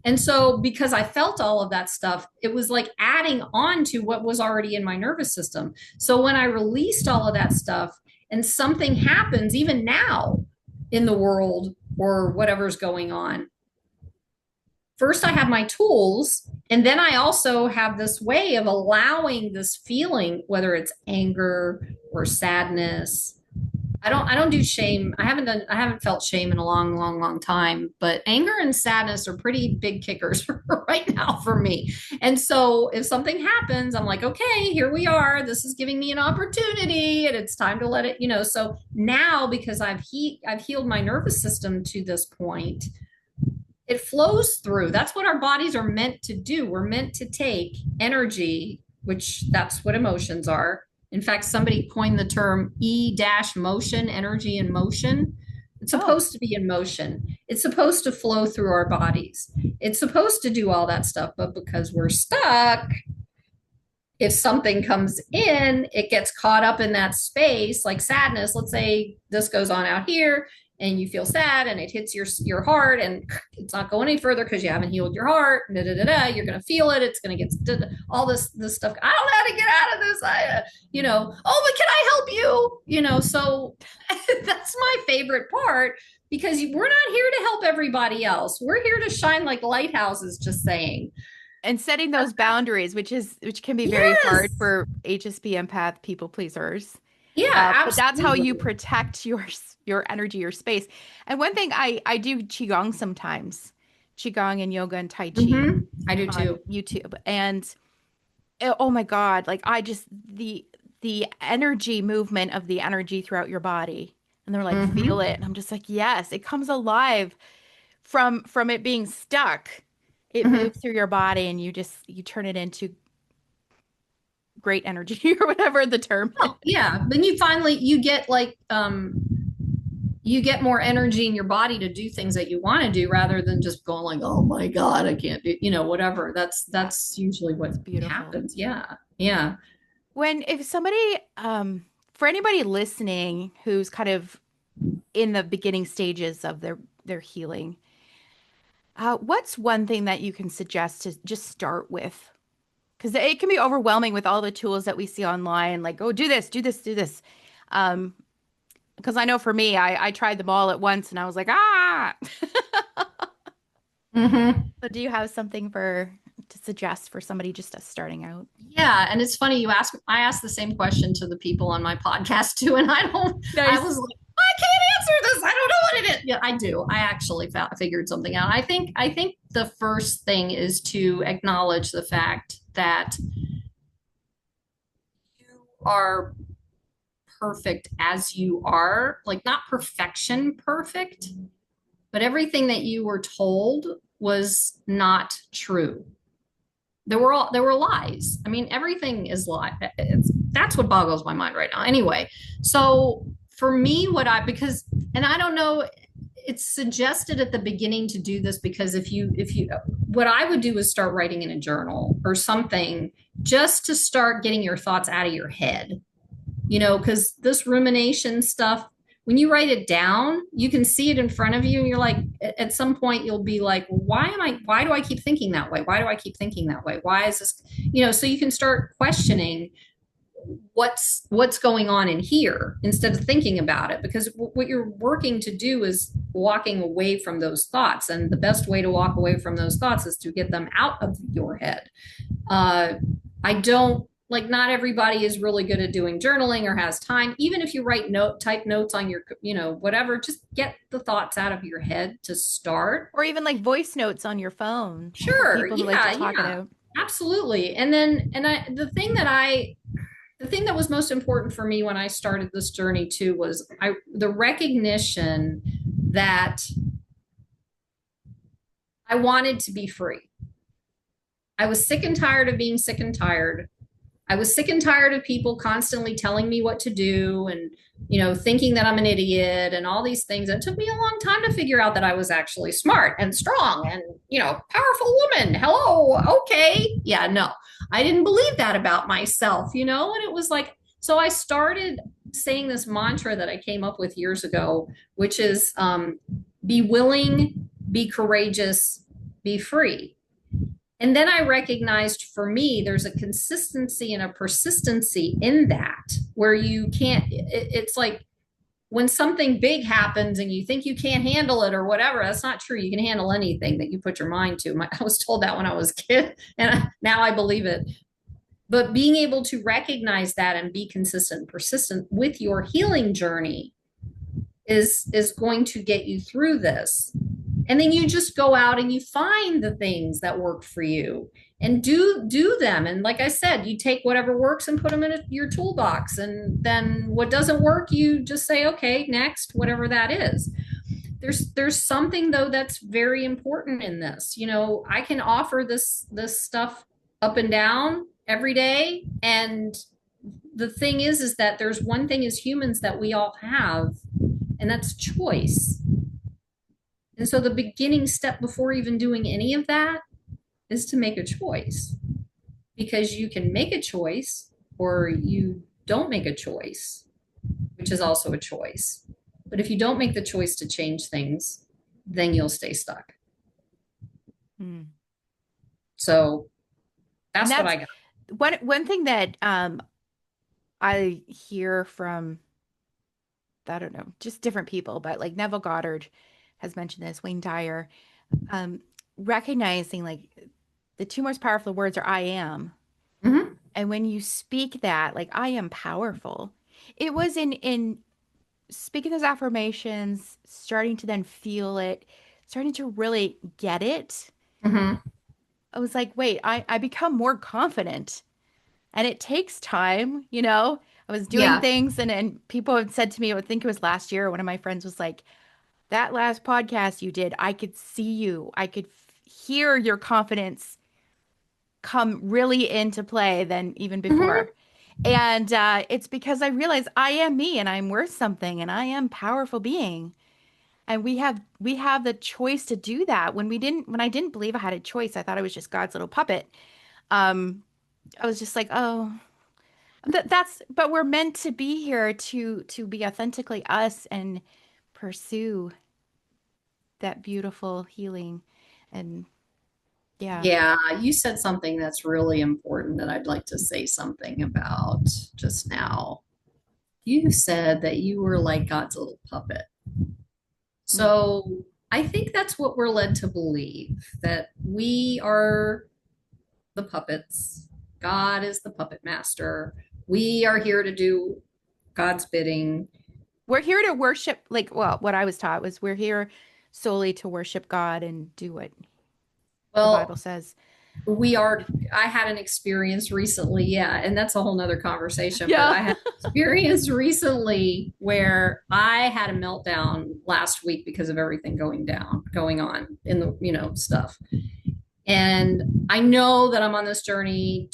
[SPEAKER 2] And so because I felt all of that stuff, it was like adding on to what was already in my nervous system. So when I released all of that stuff and something happens, even now in the world or whatever's going on, first I have my tools, and then I also have this way of allowing this feeling, whether it's anger or sadness. I don't do shame. I haven't felt shame in a long, long, long time, but anger and sadness are pretty big kickers right now for me. And so if something happens, I'm like, okay, here we are. This is giving me an opportunity and it's time to let it, so now because I've healed my nervous system to this point, it flows through. That's what our bodies are meant to do. We're meant to take energy, which that's what emotions are. In fact, somebody coined the term E-motion, energy in motion. It's supposed to be in motion. It's supposed to flow through our bodies. It's supposed to do all that stuff, but because we're stuck, if something comes in, it gets caught up in that space, like sadness. Let's say this goes on out here and you feel sad and it hits your heart and it's not going any further because you haven't healed your heart. You're going to feel it. It's going to get all this stuff. I don't know how to get out of this. But can I help you? So that's my favorite part because we're not here to help everybody else. We're here to shine like lighthouses, just saying.
[SPEAKER 1] And setting those boundaries, which can be very hard for HSP empath people pleasers.
[SPEAKER 2] Yeah,
[SPEAKER 1] but that's how you protect your energy, your space. And one thing I do Qigong sometimes, Qigong and yoga and Tai Chi.
[SPEAKER 2] Mm-hmm. I do too.
[SPEAKER 1] YouTube. And oh my God, like the energy movement of the energy throughout your body. And they're like, feel it. And I'm just like, yes, it comes alive from it being stuck. It moves through your body and you turn it into great energy or whatever the term is.
[SPEAKER 2] Yeah. Then you get like, you get more energy in your body to do things that you want to do rather than just going like, oh my God, I can't do, whatever. That's usually what happens. Yeah. Yeah.
[SPEAKER 1] If somebody, for anybody listening who's kind of in the beginning stages of their healing, what's one thing that you can suggest to just start with? Because it can be overwhelming with all the tools that we see online, like, oh, do this, do this, do this. Because I know for me, I tried them all at once and I was like, So do you have something to suggest for somebody just starting out?
[SPEAKER 2] Yeah. And it's funny, I asked the same question to the people on my podcast too. And I was like, I can't answer this. I don't know what it is. Yeah, I do. I actually figured something out. I think the first thing is to acknowledge the fact that you are perfect as you are, like not perfection perfect, but everything that you were told was not true. There were lies. I mean, everything is lie. That's what boggles my mind right now. Anyway, so for me, and I don't know it's suggested at the beginning to do this because if you what I would do is start writing in a journal or something just to start getting your thoughts out of your head, because this rumination stuff, when you write it down, you can see it in front of you and you're like, at some point you'll be like, well, why do I keep thinking that way? Why do I keep thinking that way? Why is this, so you can start questioning what's going on in here instead of thinking about it, because what you're working to do is walking away from those thoughts, and the best way to walk away from those thoughts is to get them out of your head. I don't like, not everybody is really good at doing journaling or has time. Even if you type notes on your whatever, just get the thoughts out of your head to start.
[SPEAKER 1] Or even like voice notes on your phone for
[SPEAKER 2] Sure,
[SPEAKER 1] people who like to
[SPEAKER 2] yeah,
[SPEAKER 1] talk it
[SPEAKER 2] yeah,
[SPEAKER 1] out.
[SPEAKER 2] absolutely. And then the thing that was most important for me when I started this journey too was the recognition that I wanted to be free. I was sick and tired of being sick and tired. I was sick and tired of people constantly telling me what to do and, thinking that I'm an idiot and all these things. It took me a long time to figure out that I was actually smart and strong and, powerful woman. Hello. Okay. Yeah, no, I didn't believe that about myself, and it was like, so I started saying this mantra that I came up with years ago, which is be willing, be courageous, be free. And then I recognized, for me, there's a consistency and a persistency in that, where you can't, it's like when something big happens and you think you can't handle it or whatever, that's not true. You can handle anything that you put your mind to. I was told that when I was a kid, and now I believe it. But being able to recognize that and be consistent and persistent with your healing journey is going to get you through this. And then you just go out and you find the things that work for you and do them. And like I said, you take whatever works and put them in your toolbox. And then what doesn't work, you just say, okay, next, whatever that is. There's something though that's very important in this. I can offer this stuff up and down every day. And the thing is that there's one thing as humans that we all have, and that's choice. And so the beginning step before even doing any of that is to make a choice, because you can make a choice or you don't make a choice, which is also a choice. But if you don't make the choice to change things, then you'll stay stuck. So that's what I got.
[SPEAKER 1] One thing that I hear from, I don't know, just different people, but like Neville Goddard has mentioned this, Wayne Dyer, recognizing like the two most powerful words are I am.
[SPEAKER 2] Mm-hmm.
[SPEAKER 1] And when you speak that, like I am powerful, it was in speaking those affirmations, starting to then feel it, starting to really get it.
[SPEAKER 2] Mm-hmm.
[SPEAKER 1] I was like, wait, I become more confident. And it takes time, I was doing
[SPEAKER 2] Yeah.
[SPEAKER 1] things and people had said to me, I would think it was last year, one of my friends was like, that last podcast you did, I could see you. I could hear your confidence come really into play than even
[SPEAKER 2] Mm-hmm.
[SPEAKER 1] before. And it's because I realize I am me and I'm worth something and I am a powerful being. And we have the choice to do that. When I didn't believe I had a choice, I thought I was just God's little puppet. Um, I was just like, oh, but we're meant to be here to be authentically us and pursue that beautiful healing. And yeah.
[SPEAKER 2] Yeah, you said something that's really important that I'd like to say something about just now. You said that you were like God's little puppet.
[SPEAKER 1] Mm.
[SPEAKER 2] So I think that's what we're led to believe, that we are the puppets. God is the puppet master. We are here to do God's bidding.
[SPEAKER 1] We're here to worship, like, well, what I was taught was we're here solely to worship God and do what the Bible
[SPEAKER 2] Well,
[SPEAKER 1] says.
[SPEAKER 2] I had an experience recently, yeah, and that's a whole nother conversation, but
[SPEAKER 1] Yeah.
[SPEAKER 2] I had an experience recently where I had a meltdown last week because of everything going on in the, stuff. And I know that I'm on this journey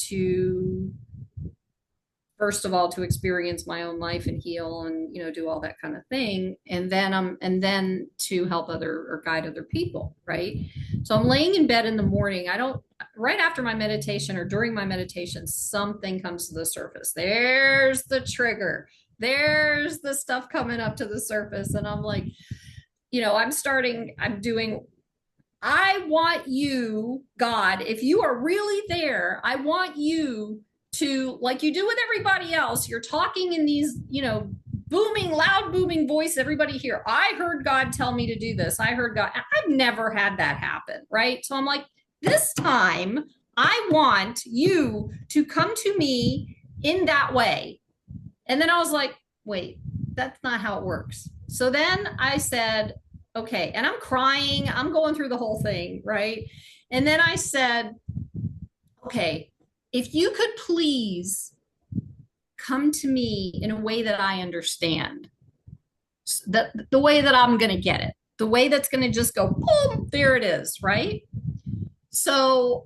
[SPEAKER 2] first of all to experience my own life and heal and do all that kind of thing, and then to help other or guide other people, right? So I'm laying in bed in the morning. I don't Right after my meditation or during my meditation, something comes to the surface. There's the trigger. There's the stuff coming up to the surface, and I'm like, I'm doing, I want you, God, if you are really there, I want you to, like you do with everybody else, you're talking in these, booming, loud, booming voice, everybody here. I heard God tell me to do this. I heard God. I've never had that happen, right? So I'm like, this time I want you to come to me in that way. And then I was like, wait, that's not how it works. So then I said, okay, and I'm crying, I'm going through the whole thing, right? And then I said, okay, if you could please come to me in a way that I understand, the way that I'm going to get it, the way that's going to just go, boom, there it is, right? So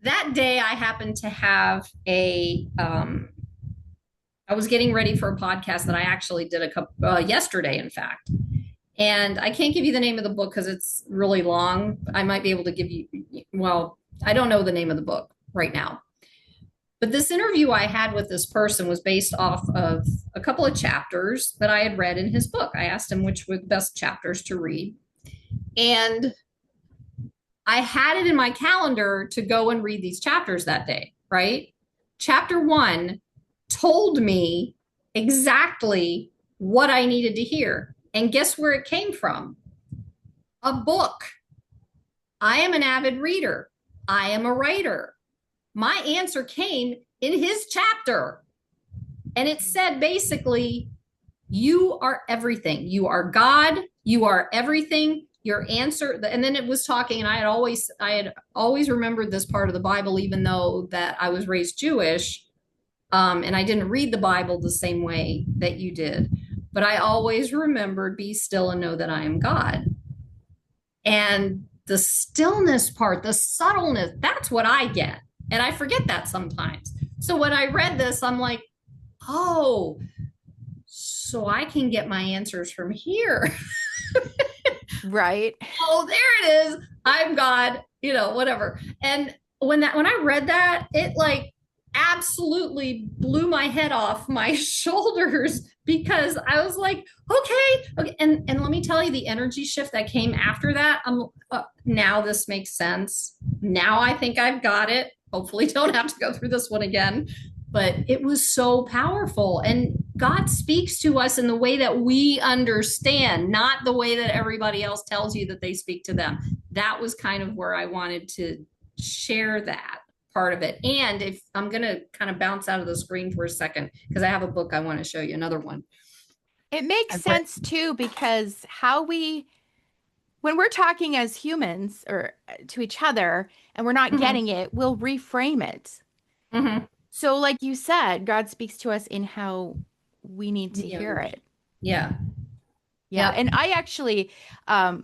[SPEAKER 2] that day I happened to have I was getting ready for a podcast that I actually did yesterday, in fact. And I can't give you the name of the book because it's really long. I might be able to give you, well, I don't know the name of the book right now. But this interview I had with this person was based off of a couple of chapters that I had read in his book. I asked him which were the best chapters to read. And I had it in my calendar to go and read these chapters that day, right? Chapter 1 told me exactly what I needed to hear. And guess where it came from? A book. I am an avid reader. I am a writer. My answer came in his chapter. And it said basically, you are everything. You are God. You are everything. Your answer. And then it was talking, and I had always remembered this part of the Bible, even though that I was raised Jewish. And I didn't read the Bible the same way that you did. But I always remembered, be still and know that I am God. And the stillness part, the subtleness, that's what I get. And I forget that sometimes. So when I read this, I'm like, oh, so I can get my answers from here.
[SPEAKER 1] Right.
[SPEAKER 2] Oh, there it is. I'm God, whatever. And when I read that, it like absolutely blew my head off my shoulders, because I was like, okay. And let me tell you, the energy shift that came after that, now this makes sense. Now I think I've got it. Hopefully don't have to go through this one again. But it was so powerful. And God speaks to us in the way that we understand, not the way that everybody else tells you that they speak to them. That was kind of where I wanted to share that part of it. And if I'm going to kind of bounce out of the screen for a second, because I have a book I want to show you, another one.
[SPEAKER 1] It makes sense too, because when we're talking as humans or to each other and we're not getting it, we'll reframe it. So like you said, God speaks to us in how we need to hear it.
[SPEAKER 2] Yeah.
[SPEAKER 1] Yeah. And I actually, I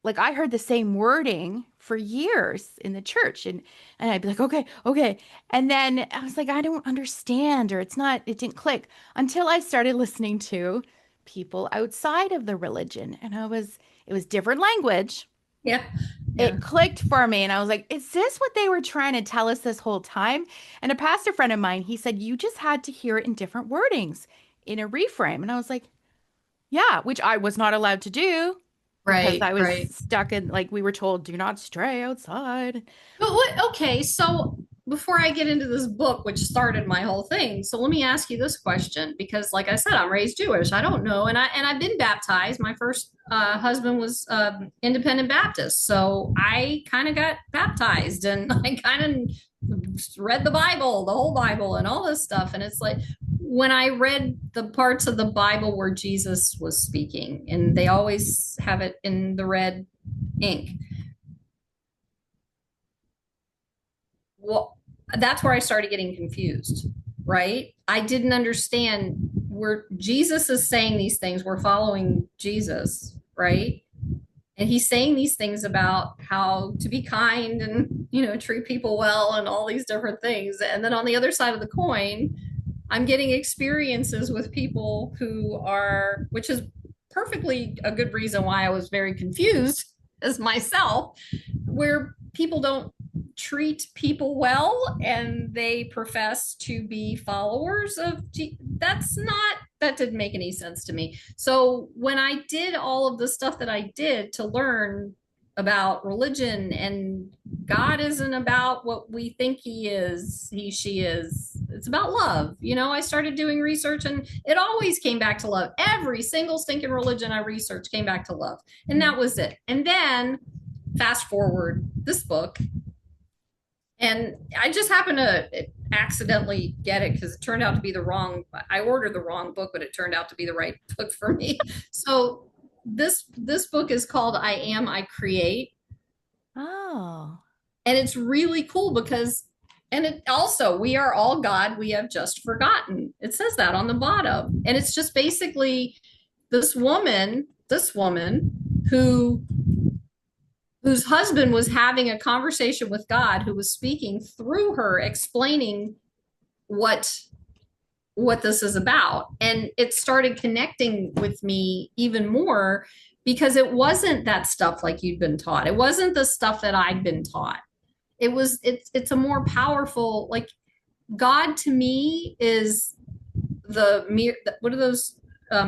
[SPEAKER 1] heard the same wording for years in the church, and I'd be like, okay. And then I was like, I don't understand, or it didn't click until I started listening to people outside of the religion. And it was different language.
[SPEAKER 2] Yeah.
[SPEAKER 1] It clicked for me. And I was like, is this what they were trying to tell us this whole time? And a pastor friend of mine, he said, you just had to hear it in different wordings in a reframe. And I was like, yeah, which I was not allowed to do. Because I was stuck in, we were told, do not stray outside.
[SPEAKER 2] But okay, so before I get into this book, which started my whole thing, so let me ask you this question, because like I said, I'm raised Jewish. I don't know. And I've been baptized. My first husband was independent Baptist. So I kind of got baptized, and I kind of read the Bible, the whole Bible and all this stuff. And it's like, when I read the parts of the Bible where Jesus was speaking, and they always have it in the red ink. Well, that's where I started getting confused, right? I didn't understand where Jesus is saying these things. We're following Jesus, right? And he's saying these things about how to be kind and, treat people well and all these different things. And then on the other side of the coin, I'm getting experiences with people who are, which is perfectly a good reason why I was very confused as myself, where people don't treat people well and they profess to be followers of that didn't make any sense to me. So when I did all of the stuff that I did to learn about religion, and God isn't about what we think she is, it's about love. I started doing research and it always came back to love. Every single stinking religion I researched came back to love, and that was it. And then fast forward this book, and I just happened to accidentally get it because it turned out to be I ordered the wrong book, but it turned out to be the right book for me. So this book is called I Am, I Create.
[SPEAKER 1] Oh.
[SPEAKER 2] And it's really cool because, and it also, we are all God, we have just forgotten. It says that on the bottom. And it's just basically this woman who whose husband was having a conversation with God, who was speaking through her, explaining what this is about. And it started connecting with me even more because it wasn't that stuff like you'd been taught. It wasn't the stuff that I'd been taught. It's a more powerful, like, God to me is what are those,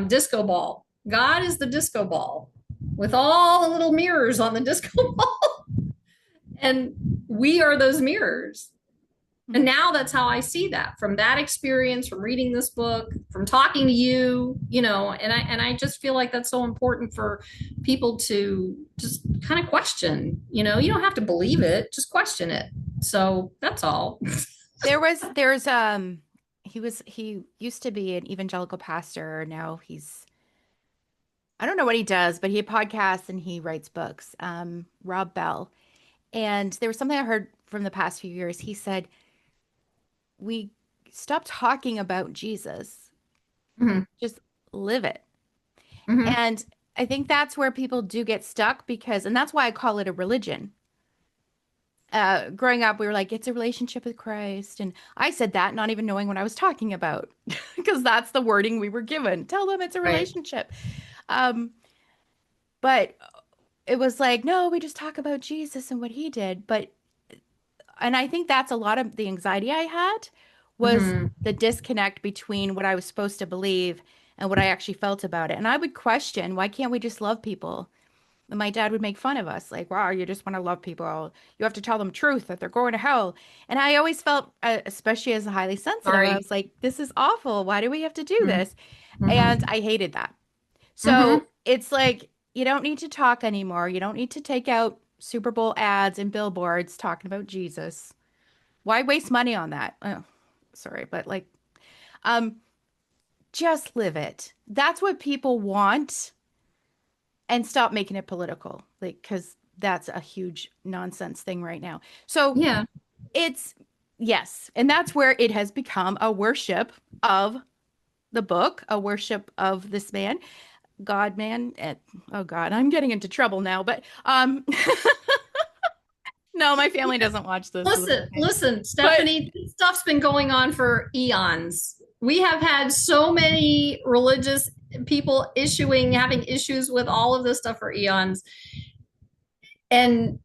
[SPEAKER 2] disco ball. God is the disco ball with all the little mirrors on the disco ball. And we are those mirrors. And now that's how I see that, from that experience, from reading this book, from talking to you, and I just feel like that's so important for people to just kind of question. You don't have to believe it, just question it. So that's all.
[SPEAKER 1] He used to be an evangelical pastor. Now I don't know what he does, but he podcasts and he writes books. Rob Bell. And there was something I heard from the past few years. He said, we stop talking about Jesus,
[SPEAKER 2] Mm-hmm.
[SPEAKER 1] just live it.
[SPEAKER 2] Mm-hmm.
[SPEAKER 1] And I think that's where people do get stuck and that's why I call it a religion. Growing up, we were like, it's a relationship with Christ. And I said that not even knowing what I was talking about because that's the wording we were given. Tell them it's a
[SPEAKER 2] Right.
[SPEAKER 1] relationship. Um, but it was like, no, we just talk about Jesus and what he did. And I think that's a lot of the anxiety I had was
[SPEAKER 2] Mm-hmm.
[SPEAKER 1] the disconnect between what I was supposed to believe and what I actually felt about it. And I would question, why can't we just love people? And my dad would make fun of us, like, wow, you just want to love people. You have to tell them truth that they're going to hell. And I always felt, especially as a highly sensitive, I
[SPEAKER 2] Sorry.
[SPEAKER 1] was like, this is awful. Why do we have to do this? And
[SPEAKER 2] Mm-hmm.
[SPEAKER 1] I hated that.
[SPEAKER 2] Mm-hmm.
[SPEAKER 1] So it's like, you don't need to talk anymore. You don't need to take out Super Bowl ads and billboards talking about Jesus. Why waste money on that? Oh, sorry, but like, um, just live it. That's what people want, and stop making it political, like, because that's a huge nonsense thing right now. So
[SPEAKER 2] Yeah.
[SPEAKER 1] it's yes, and that's where it has become a worship of the book, a worship of this man, God man. Oh God, I'm getting into trouble now, but no, my family doesn't watch this, so it's okay.
[SPEAKER 2] Listen,
[SPEAKER 1] But
[SPEAKER 2] Stephanie, this stuff's been going on for eons. We have had so many religious people having issues with all of this stuff for eons. And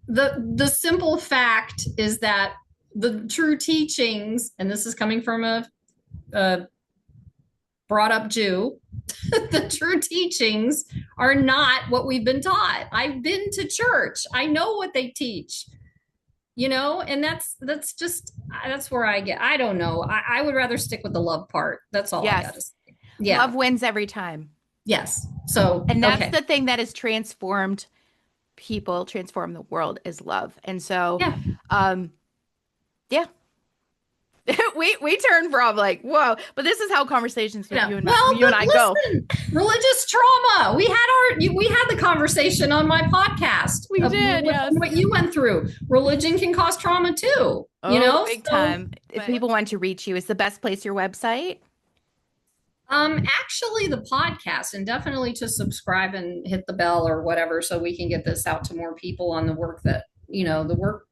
[SPEAKER 2] the simple fact is that the true teachings, and this is coming from a brought up Jew, the true teachings are not what we've been taught. I've been to church. I know what they teach. And that's where I don't know. I would rather stick with the love part. That's all I gotta
[SPEAKER 1] yes,
[SPEAKER 2] say. Yeah.
[SPEAKER 1] love wins every time.
[SPEAKER 2] Yes. So,
[SPEAKER 1] And that's
[SPEAKER 2] okay.
[SPEAKER 1] the thing that has transformed people, transformed the world is love. And so,
[SPEAKER 2] Yeah.
[SPEAKER 1] um, yeah, we turn from like, whoa, but this is how conversations with
[SPEAKER 2] Yeah. Well,
[SPEAKER 1] you and
[SPEAKER 2] but
[SPEAKER 1] I go.
[SPEAKER 2] listen, religious trauma. We had the conversation on my podcast
[SPEAKER 1] We
[SPEAKER 2] of
[SPEAKER 1] did, yes.
[SPEAKER 2] what you went through. Religion can cause trauma too,
[SPEAKER 1] Oh, big
[SPEAKER 2] So
[SPEAKER 1] time. If people want to reach you, is the best place your website?
[SPEAKER 2] Actually, the podcast, and definitely to subscribe and hit the bell or whatever, so we can get this out to more people on the work that, the work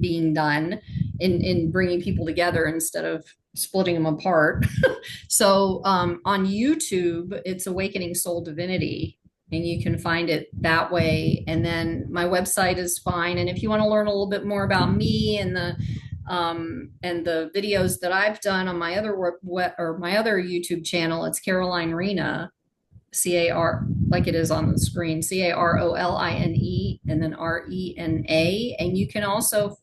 [SPEAKER 2] being done in bringing people together instead of splitting them apart. So on YouTube, it's Awakening Soul Divinity, and you can find it that way. And then my website is fine. And if you want to learn a little bit more about me and the videos that I've done on my other my other YouTube channel, it's Caroline Rena, CAR, like it is on the screen, CAROLINE, and then RENA. And you can also,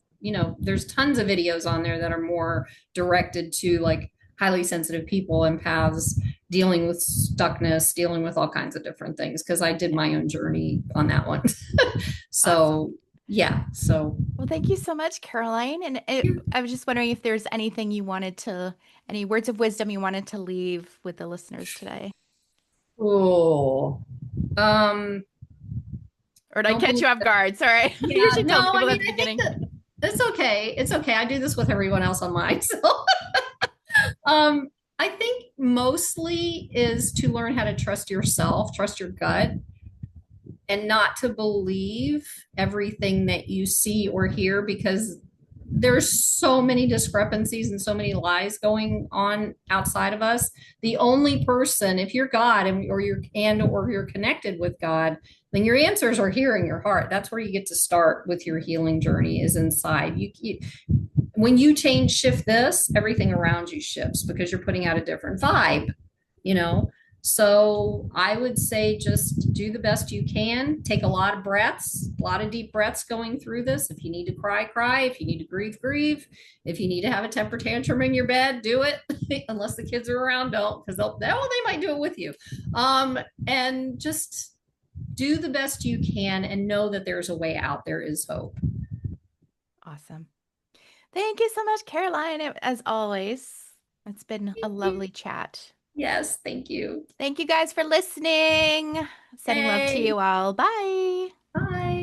[SPEAKER 2] there's tons of videos on there that are more directed to like highly sensitive people, empaths, dealing with stuckness, dealing with all kinds of different things, because I did my own journey on that one.
[SPEAKER 1] Awesome.
[SPEAKER 2] So, yeah. So,
[SPEAKER 1] Well, thank you so much, Caroline. And I was just wondering if there's anything you wanted to, any words of wisdom you wanted to leave with the listeners today.
[SPEAKER 2] oh, um,
[SPEAKER 1] Or did I
[SPEAKER 2] don't
[SPEAKER 1] catch
[SPEAKER 2] believe
[SPEAKER 1] you off
[SPEAKER 2] that.
[SPEAKER 1] guard? Sorry. I
[SPEAKER 2] Yeah,
[SPEAKER 1] usually tell
[SPEAKER 2] no, I
[SPEAKER 1] people that
[SPEAKER 2] mean,
[SPEAKER 1] at the
[SPEAKER 2] I think
[SPEAKER 1] beginning.
[SPEAKER 2] that it's okay. It's okay. I do this with everyone else on mine. So, um, I think mostly is to learn how to trust yourself, trust your gut, and not to believe everything that you see or hear, because there's so many discrepancies and so many lies going on outside of us. The only person, if you're God or you're connected with God, then your answers are here in your heart. That's where you get to start with your healing journey, is inside. When you shift this, everything around you shifts, because you're putting out a different vibe, you know? So I would say just do the best you can. Take a lot of breaths, a lot of deep breaths going through this. If you need to cry, cry. If you need to grieve, grieve. If you need to have a temper tantrum in your bed, do it. Unless the kids are around, don't, because they might do it with you. And just do the best you can and know that there's a way out. There is hope.
[SPEAKER 1] Awesome. Thank you so much, Caroline. As always, it's been a
[SPEAKER 2] Thank you.
[SPEAKER 1] lovely chat.
[SPEAKER 2] Yes, thank you.
[SPEAKER 1] Thank you guys for listening. Sending love to
[SPEAKER 2] Hey,
[SPEAKER 1] you all. Bye.
[SPEAKER 2] bye.